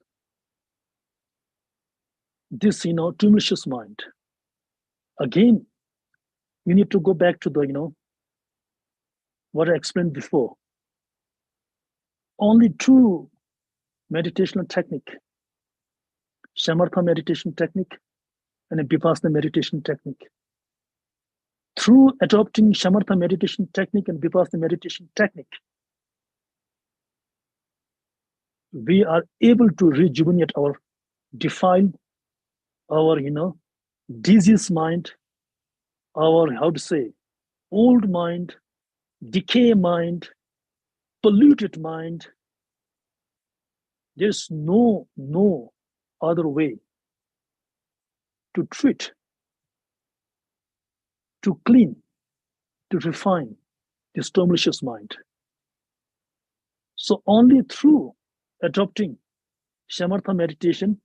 this tumultuous mind. Again, you need to go back to the what I explained before. Only two meditational technique, shamatha meditation technique and a vipassana meditation technique. Through adopting shamatha meditation technique and vipassana meditation technique, we are able to rejuvenate our defiled, our diseased mind, our old mind, decay mind, polluted mind. There's no other way to treat, to clean, to refine this tumultuous mind. So only through adopting shamatha meditation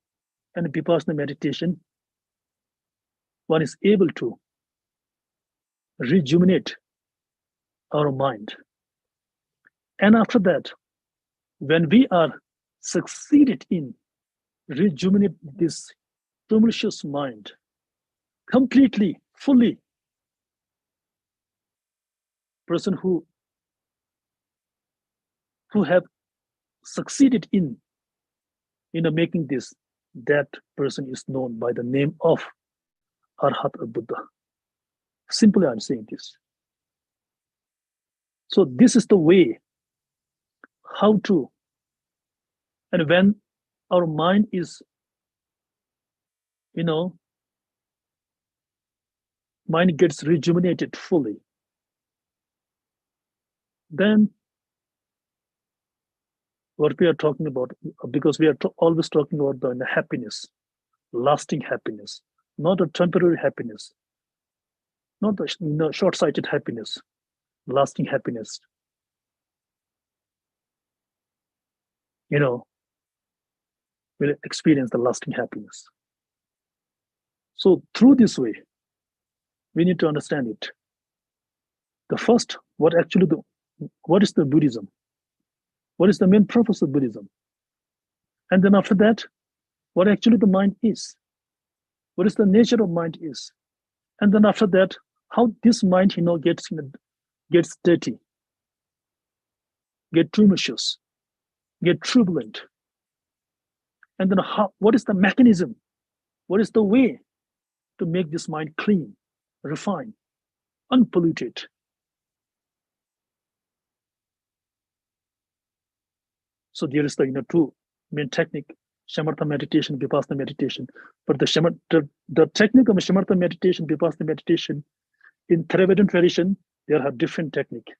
and vipassana meditation, one is able to rejuvenate our mind. And after that, when we are succeeded in rejuvenate this tumultuous mind completely, fully, person who have succeeded in making this, that person is known by the name of Arhat or Buddha. Simply, I'm saying this. So this is the way how to, and when our mind is, mind gets rejuvenated fully, then what we are talking about, because we are always talking about the happiness, lasting happiness, not a temporary happiness, not the short-sighted happiness, lasting happiness. Will experience the lasting happiness. So through this way, we need to understand it. The first, what is the Buddhism? What is the main purpose of Buddhism? And then after that, what actually the mind is? What is the nature of mind is? And then after that, how this mind gets dirty, get tumultuous, get turbulent. And then what is the mechanism? What is the way to make this mind clean? refined, unpolluted. So there is the two main technique, Shamatha meditation, Vipassana meditation. But the technique of Shamatha meditation, Vipassana meditation, in Theravada tradition, there are different technique.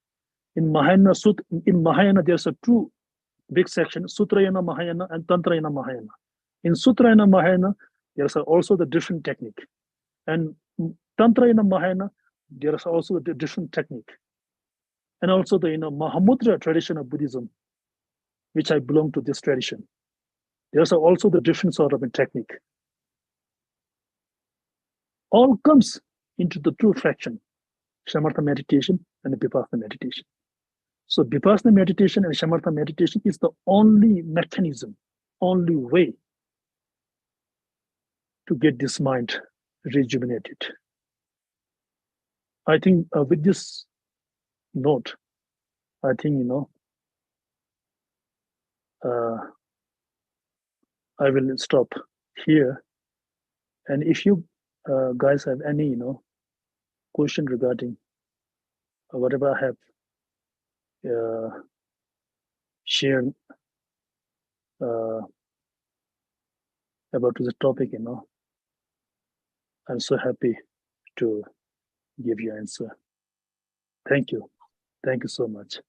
In Mahayana, there's a two big section, Sutrayana Mahayana and Tantrayana Mahayana. In Sutrayana Mahayana, there's also the different technique. And Tantrayana Mahayana, there is also the different technique. And also the Mahamudra tradition of Buddhism, which I belong to this tradition. There's also the different sort of a technique. All comes into the two fraction, Shamatha meditation and the Vipassana meditation. So Vipassana meditation and Shamatha meditation is the only mechanism, only way to get this mind rejuvenated. I think with this note, I think, I will stop here. And if you guys have any, question regarding whatever I have shared about the topic, I'm so happy to give you answer. Thank you. Thank you so much.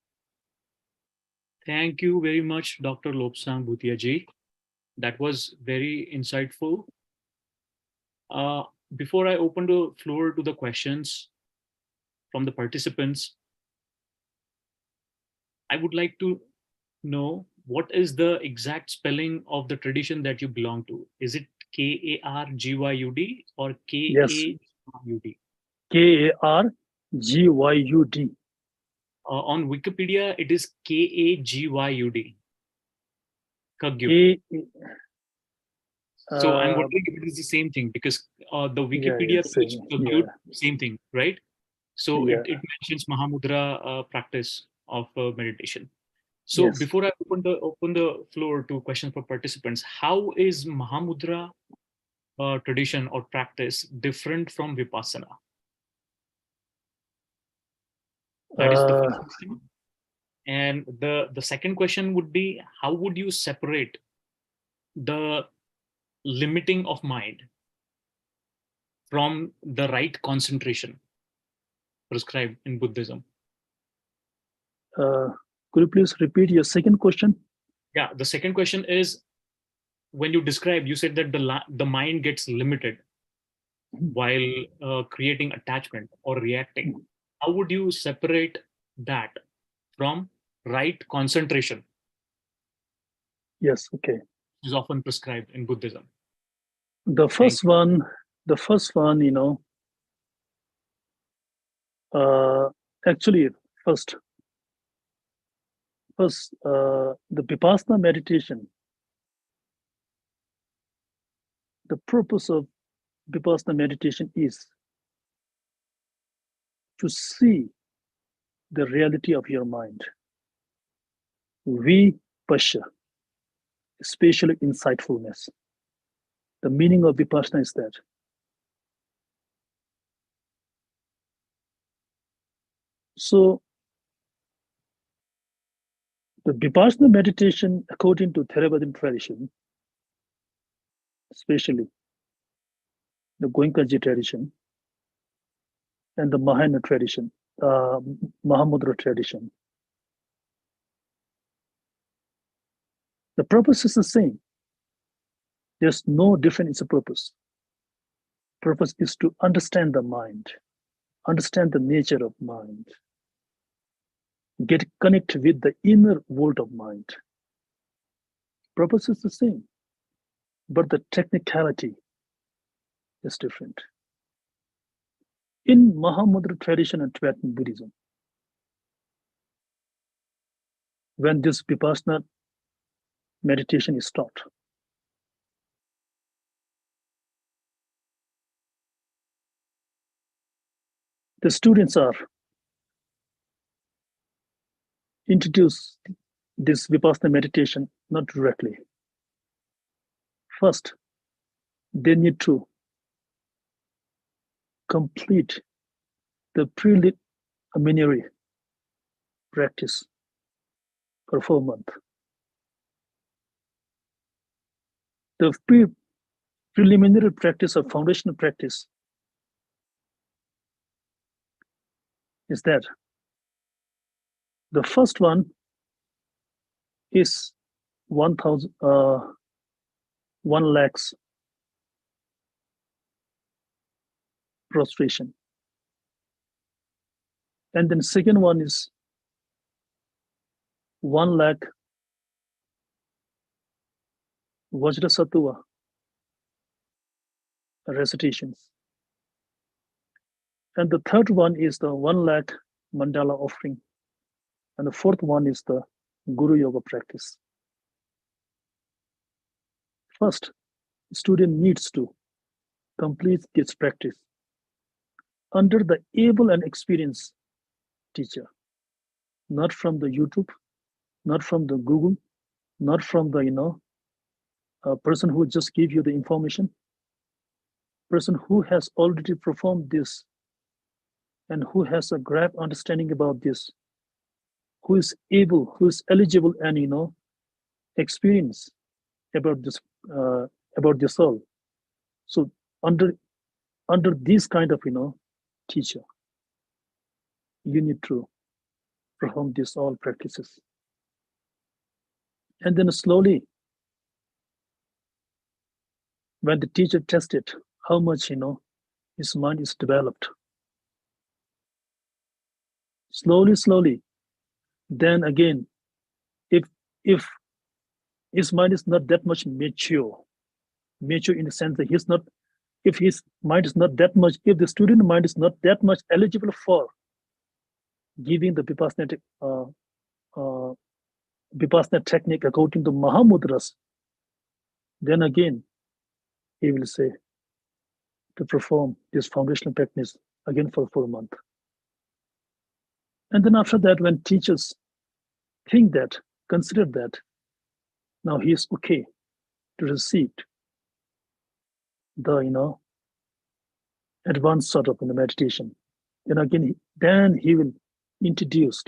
Thank you very much, Dr. Lobsang Bhutia ji. That was very insightful. Before I open the floor to the questions from the participants, I would like to know what is the exact spelling of the tradition that you belong to? Is it Kargyud or Yes. Kagyud? Kargyud. On Wikipedia, it is Kagyud. So I'm wondering if it is the same thing, because the Wikipedia page, same thing, right? So it mentions Mahamudra practice of meditation. So before I open the floor to questions for participants, how is Mahamudra tradition or practice different from Vipassana? That is the first question. And the second question would be, how would you separate the limiting of mind from the right concentration prescribed in Buddhism? Could you please repeat your second question? Yeah, the second question is, when you described, you said that the mind gets limited while creating attachment or reacting. How would you separate that from right concentration? Yes, okay. Is often prescribed in Buddhism. The first one, actually, first, the Vipassana meditation, the purpose of Vipassana meditation is to see the reality of your mind. Vipasya, especially insightfulness. The meaning of Vipassana is that. So, the Vipassana meditation, according to Theravada tradition, especially the Goenkaji tradition and the Mahayana tradition, Mahamudra tradition, the purpose is the same. There's no difference in purpose. Purpose is to understand the mind, understand the nature of mind, get connected with the inner world of mind. Purpose is the same, but the technicality is different. In Mahamudra tradition and Tibetan Buddhism, when this Vipassana meditation is taught, the students are introduced this Vipassana meditation not directly. First, they need to complete the preliminary practice for 4 months. The preliminary practice or foundational practice is that the first one is 1 lakhs prostration. And then second one is 1 lakh Vajrasattva recitations. And the third one is the 1 lakh mandala offering. And the fourth one is the Guru Yoga practice. First, student needs to complete this practice under the able and experienced teacher, not from the YouTube, not from the Google, not from the a person who just give you the information, person who has already performed this and who has a great understanding about this, who is able, who is eligible and experience about this all. So under this kind of teacher, you need to perform these all practices. And then slowly, when the teacher tested how much his mind is developed, slowly, then again, if his mind is not that much mature in the sense that if his mind is not that much, if the student mind is not that much eligible for giving the Vipassana technique according to Mahamudras, then again, he will say to perform this foundational practice again for 4 months. And then after that, when teachers consider that, now he is okay to receive the advanced sort of meditation. Then he will introduce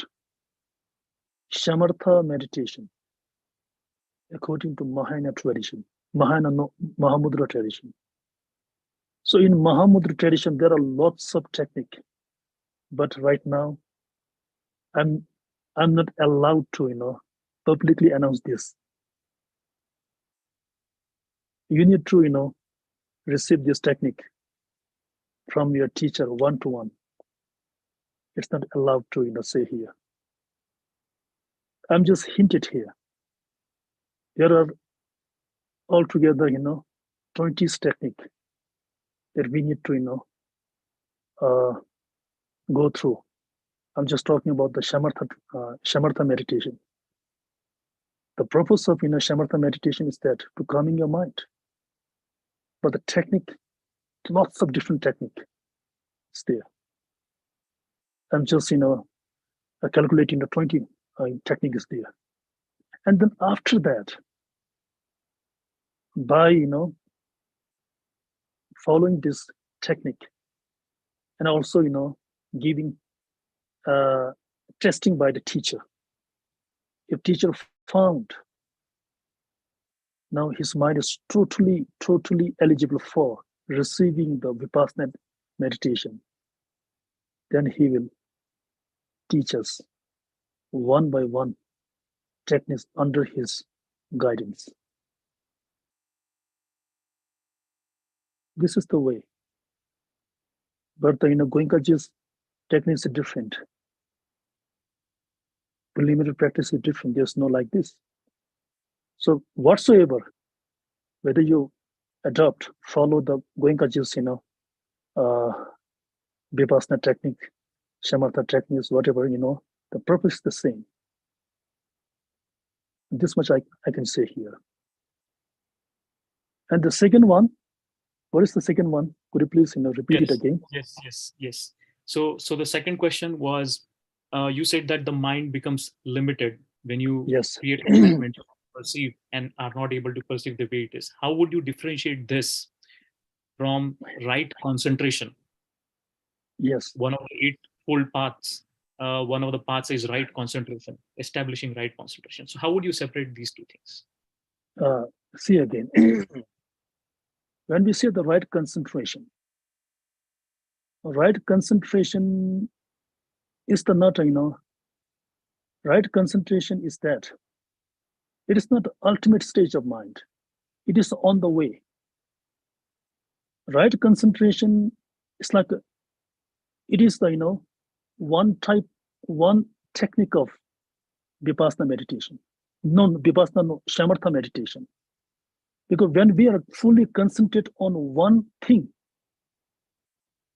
Shamartha meditation according to Mahayana tradition, Mahamudra tradition. So in Mahamudra tradition, there are lots of technique, but right now, I'm not allowed to publicly announce this. You need to receive this technique from your teacher one-to-one. It's not allowed to say here. I'm just hinted here. There are altogether 20 technique that we need to go through. I'm just talking about the Shamartha meditation. The purpose of Shamartha meditation is that to calming your mind. But the technique, lots of different technique is there. I'm just calculating the 20 technique is there. And then after that, by following this technique and also giving testing by the teacher, if teacher found now his mind is totally eligible for receiving the Vipassana meditation, then he will teach us one by one techniques under his guidance. This is the way. But the Goenkaji's techniques are different. Preliminary practice is different. There's no like this. So whatsoever, whether you follow the Goenkaji's Vipassana technique, Shamartha techniques, whatever, the purpose is the same. This much I can say here. And the second one, what is the second one? Could you please repeat it again? Yes. So the second question was, you said that the mind becomes limited when you create enlightenment, perceive, and are not able to perceive the way it is. How would you differentiate this from right concentration? Yes. One of the eightfold paths. One of the paths is right concentration, establishing right concentration. So how would you separate these two things? See again, when we say the right concentration is the not, right concentration is that it is not the ultimate stage of mind. It is on the way. Right concentration is like it is the one technique of vipassana meditation. No, vipassana, no, shamatha meditation. Because when we are fully concentrated on one thing,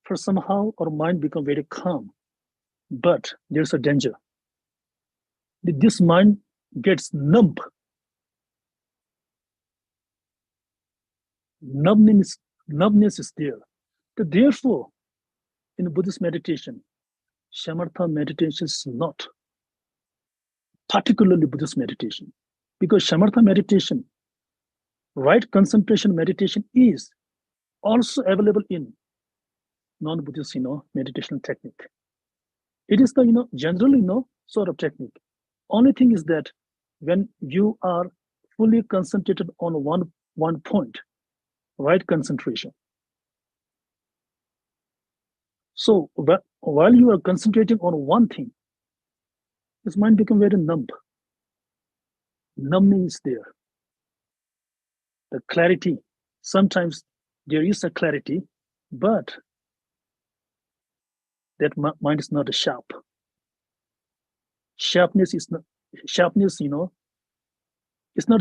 for somehow our mind becomes very calm. But there's a danger. This mind gets numb. Numbness is there. Therefore, in Buddhist meditation, shamatha meditation is not particularly Buddhist meditation. Because shamatha meditation, right concentration meditation, is also available in non-Buddhist, meditation technique. It is the, generally, sort of technique. Only thing is that when you are fully concentrated on one point, right concentration. So while you are concentrating on one thing, this mind becomes very numb. Numbing is there. The clarity, sometimes there is a clarity, but that mind is not sharp. Sharpness, is not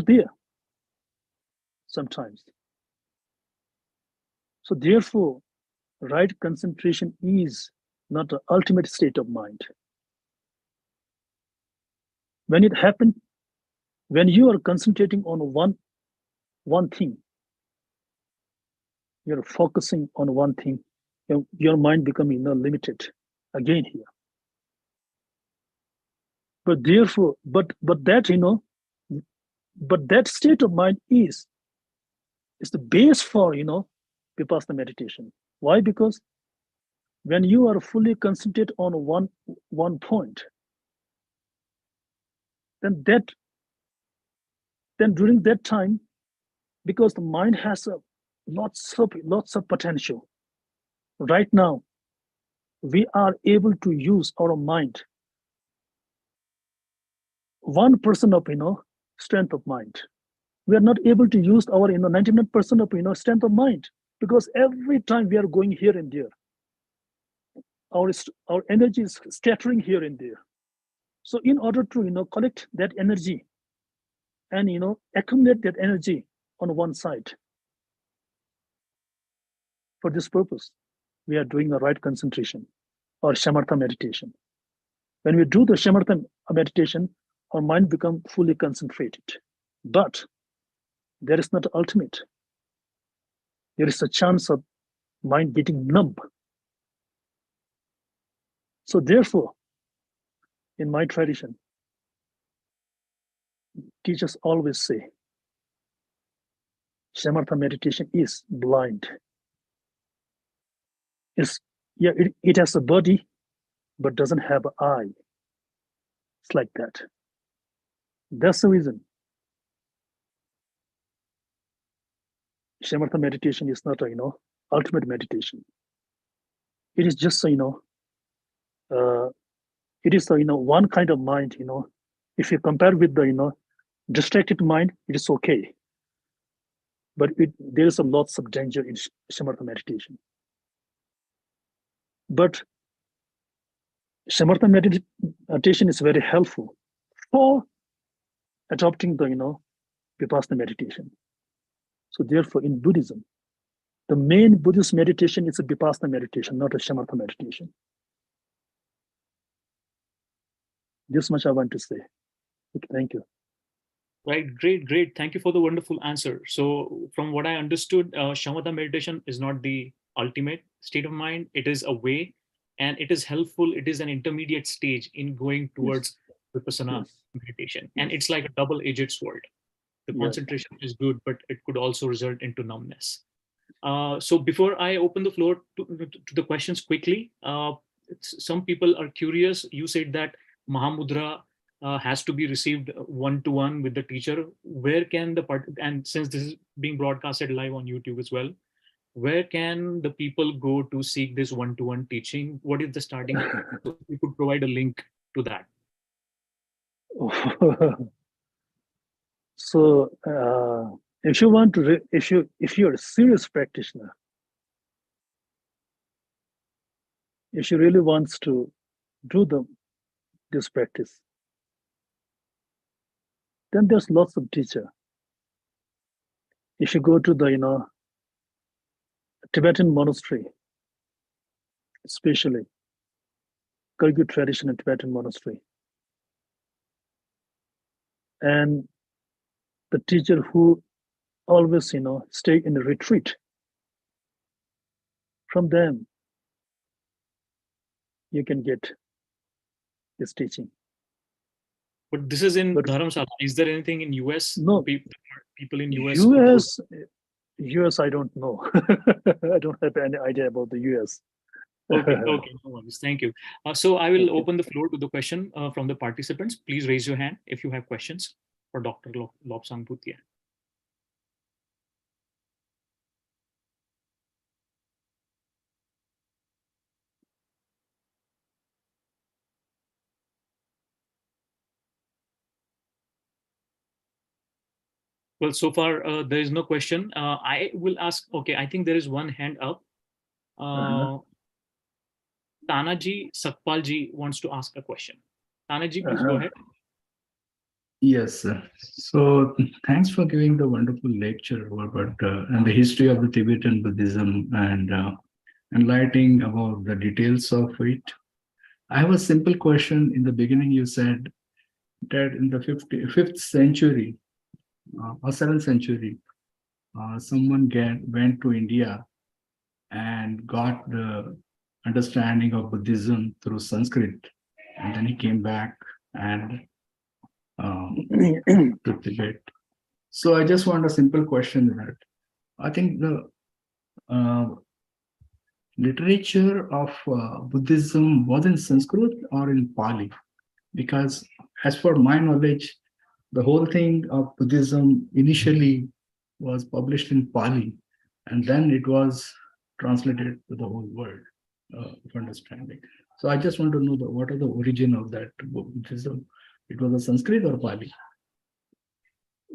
there sometimes. So therefore, right concentration is not the ultimate state of mind. When it happens, when you are concentrating on one thing, you're focusing on one thing, your mind becomes limited again here. But therefore, but that but that state of mind is the base for vipassana meditation. Why? Because when you are fully concentrated on one point, then during that time, because the mind has lots of potential. Right now, we are able to use our mind 1% of strength of mind. We are not able to use our 99% of strength of mind, because every time we are going here and there, our energy is scattering here and there. So in order to collect that energy and accumulate that energy on one side, for this purpose, we are doing a right concentration or shamatha meditation. When we do the shamatha meditation, our mind becomes fully concentrated. But there is not ultimate. There is a chance of mind getting numb. So therefore, in my tradition, teachers always say, shamatha meditation is blind. It has a body, but doesn't have an eye. It's like that. That's the reason shamatha meditation is not a ultimate meditation. It is just it is one kind of mind. If you compare with the distracted mind, it is okay. But there is a lots of danger in shamatha meditation. But shamatha meditation is very helpful for adopting the vipassana meditation. So therefore, in Buddhism, the main Buddhist meditation is a vipassana meditation, not a shamatha meditation. This much I want to say. Okay, thank you. Right, great. Thank you for the wonderful answer. So, from what I understood, shamatha meditation is not the ultimate state of mind. It is a way, and it is helpful. It is an intermediate stage in going towards vipassana meditation, and it's like a double-edged sword. The concentration is good, but it could also result into numbness. So before I open the floor to the questions quickly, some people are curious. You said that Mahamudra has to be received one-to-one with the teacher. Where can the part, and since this is being broadcasted live on YouTube as well, where can the people go to seek this one-to-one teaching? What is the starting? So if you could provide a link to that. So if you want to, if you're a serious practitioner, if she really wants to do this practice, then there's lots of teacher. If you go to the Tibetan monastery, especially Kagyu tradition in Tibetan monastery, and the teacher who always stay in a retreat, from them you can get this teaching. But this is in Dharamsala. Is there anything in US? No, people in US. US, I don't know. I don't have any idea about the US. Okay, no worries. Thank you. So I will open the floor to the question from the participants. Please raise your hand if you have questions for Dr. Lobsang Bhutia. Well, so far there is no question. I will ask. Okay, I think there is one hand up. Tanaji Sakpalji wants to ask a question. Tanaji, please go ahead. Yes, sir. So thanks for giving the wonderful lecture about and the history of the Tibetan Buddhism and enlightening about the details of it. I have a simple question. In the beginning, you said that in the 5th century or 7th century, someone went to India and got the understanding of Buddhism through Sanskrit, and then he came back and to Tibet. So I just want a simple question that I think the literature of Buddhism was in Sanskrit or in Pali, because as for my knowledge, the whole thing of Buddhism initially was published in Pali, and then it was translated to the whole world of understanding. So I just want to know what are the origin of that Buddhism. It was a Sanskrit or Pali?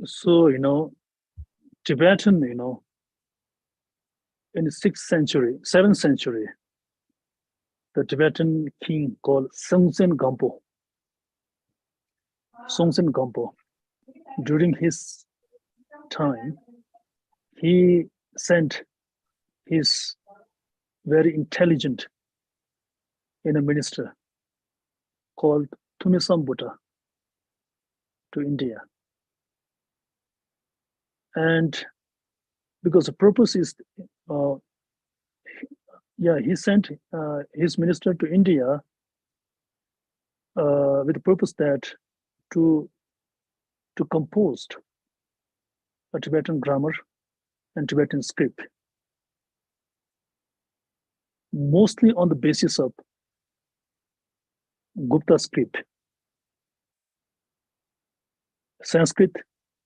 So, Tibetan, in the 6th century, 7th century, the Tibetan king called Songtsen Gampo, during his time, he sent his very intelligent minister called Thumisambutta to India. And because the purpose is, he sent his minister to India with the purpose that to compose a Tibetan grammar and Tibetan script, mostly on the basis of Gupta script, Sanskrit,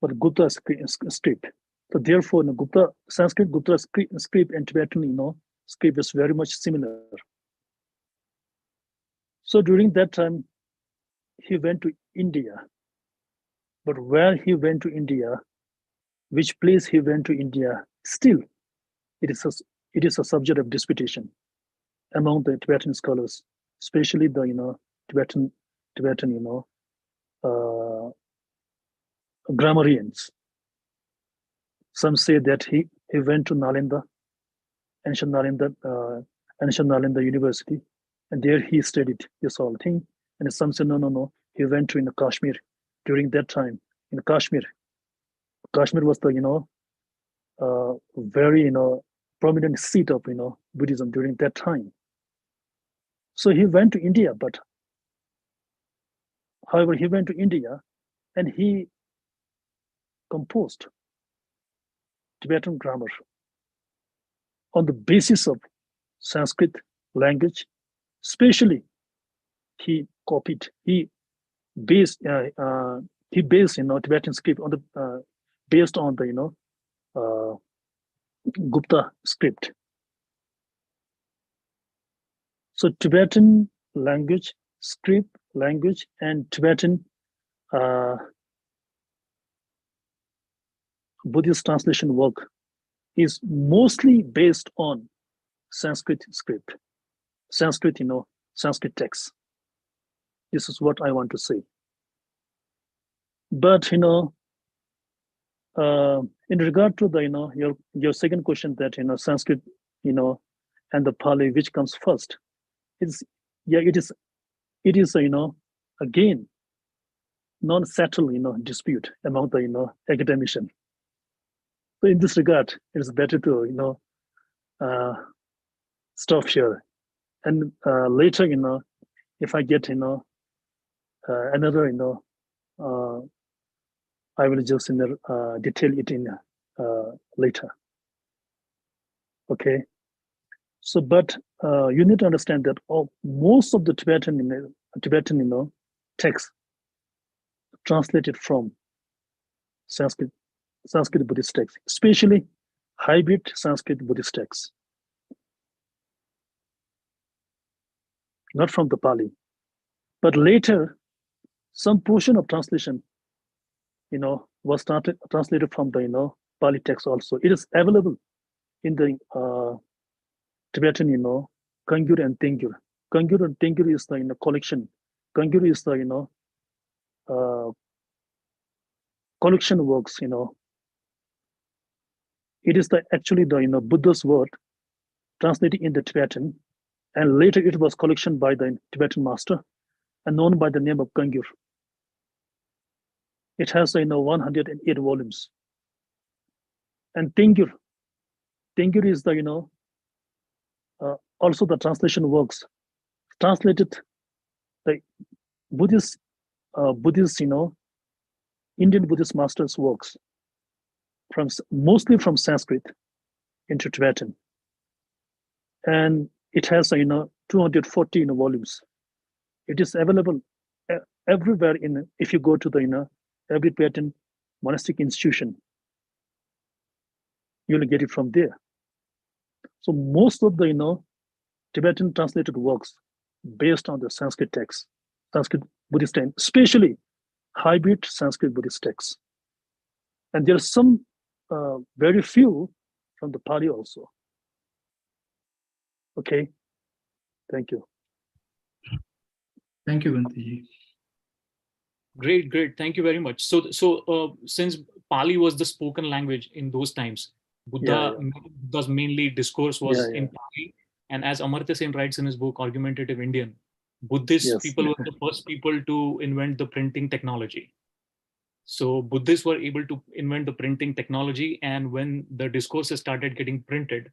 but Gupta script. So therefore, the Sanskrit Gupta script and Tibetan, script is very much similar. So during that time, he went to India. But where he went to India, which place he went to India, still it is a subject of disputation among the Tibetan scholars, especially the Tibetan grammarians. Some say that he went to Nalanda, ancient Nalanda University, and there he studied this whole thing. And some say no, he went to Kashmir. During that time, in Kashmir was the very prominent seat of Buddhism during that time. So he went to India, but however he went to India and he composed Tibetan grammar on the basis of Sanskrit language, especially he based Tibetan script on the based on the uh, Gupta script. So Tibetan language, script language, and Tibetan Buddhist translation work is mostly based on Sanskrit script, Sanskrit text. This is what I want to say. But in regard to the your second question, that Sanskrit and the Pali, which comes first, it is again non-settled dispute among the academician. So in this regard, it is better to stop here, and later if I get another I will just detail it in later. Okay. So, but you need to understand that most of the Tibetan texts translated from Sanskrit Buddhist texts, especially hybrid Sanskrit Buddhist texts, not from the Pali. But later, some portion of translation, was translated from the Pali text also. It is available in the Tibetan, Kangyur and Tengyur. Kangyur and Tengyur is the collection. Kangyur is the collection works. It is actually the Buddha's word translated in the Tibetan, and later it was collection by the Tibetan master and known by the name of Kangyur. It has 108 volumes. And Tengyur is the also the translation works translated the Buddhist Indian Buddhist masters' works mostly from Sanskrit into Tibetan, and it has 240 volumes. It is available everywhere if you go to the every Tibetan monastic institution, you'll get it from there. So most of the Tibetan translated works based on the Sanskrit text, Sanskrit Buddhist text, especially hybrid Sanskrit Buddhist texts. And there are some very few from the Pali also. Okay, thank you. Thank you, Bhante. Great. Thank you very much. So since Pali was the spoken language in those times, Buddha's mainly discourse was in Pali. And as Amartya Sen writes in his book, Argumentative Indian, Buddhist people were the first people to invent the printing technology. So Buddhists were able to invent the printing technology. And when the discourses started getting printed,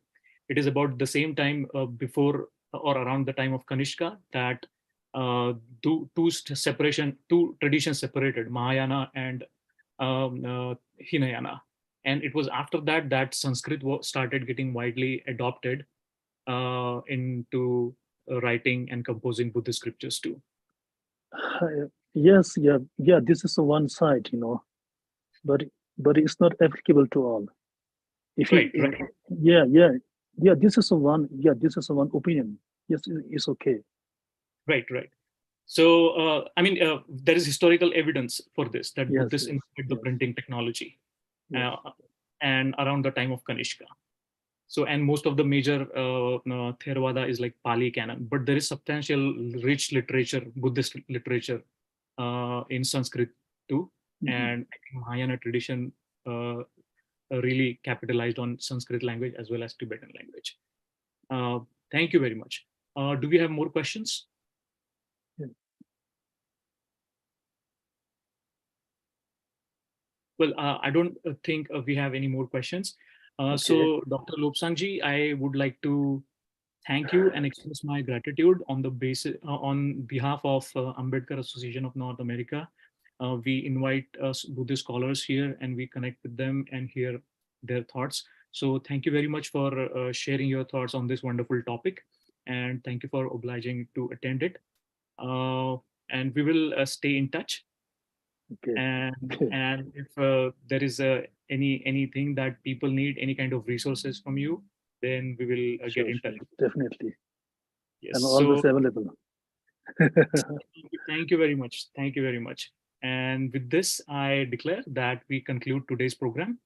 it is about the same time before or around the time of Kanishka that two traditions separated, Mahayana and Hinayana. And it was after that Sanskrit started getting widely adopted into writing and composing Buddhist scriptures too. Yes, this is one side, but it's not applicable to all. If right. This is one opinion. Yes, it's okay. Right. So there is historical evidence for this, that Buddhists invented the printing technology and around the time of Kanishka. So, and most of the major Theravada is like Pali canon, but there is substantial rich literature, Buddhist literature in Sanskrit too. And I think Mahayana tradition really capitalized on Sanskrit language as well as Tibetan language. Thank you very much. Do we have more questions? Well, I don't think we have any more questions. So, Dr. Lobsang ji, I would like to thank you and express my gratitude on the basis on behalf of Ambedkar Association of North America. We invite Buddhist scholars here and we connect with them and hear their thoughts. So thank you very much for sharing your thoughts on this wonderful topic, and thank you for obliging to attend it. And we will stay in touch. Okay. And if there is anything that people need, any kind of resources from you, then we will get in touch. Definitely. Yes. I'm So always available. thank you very much. Thank you very much. And with this, I declare that we conclude today's program.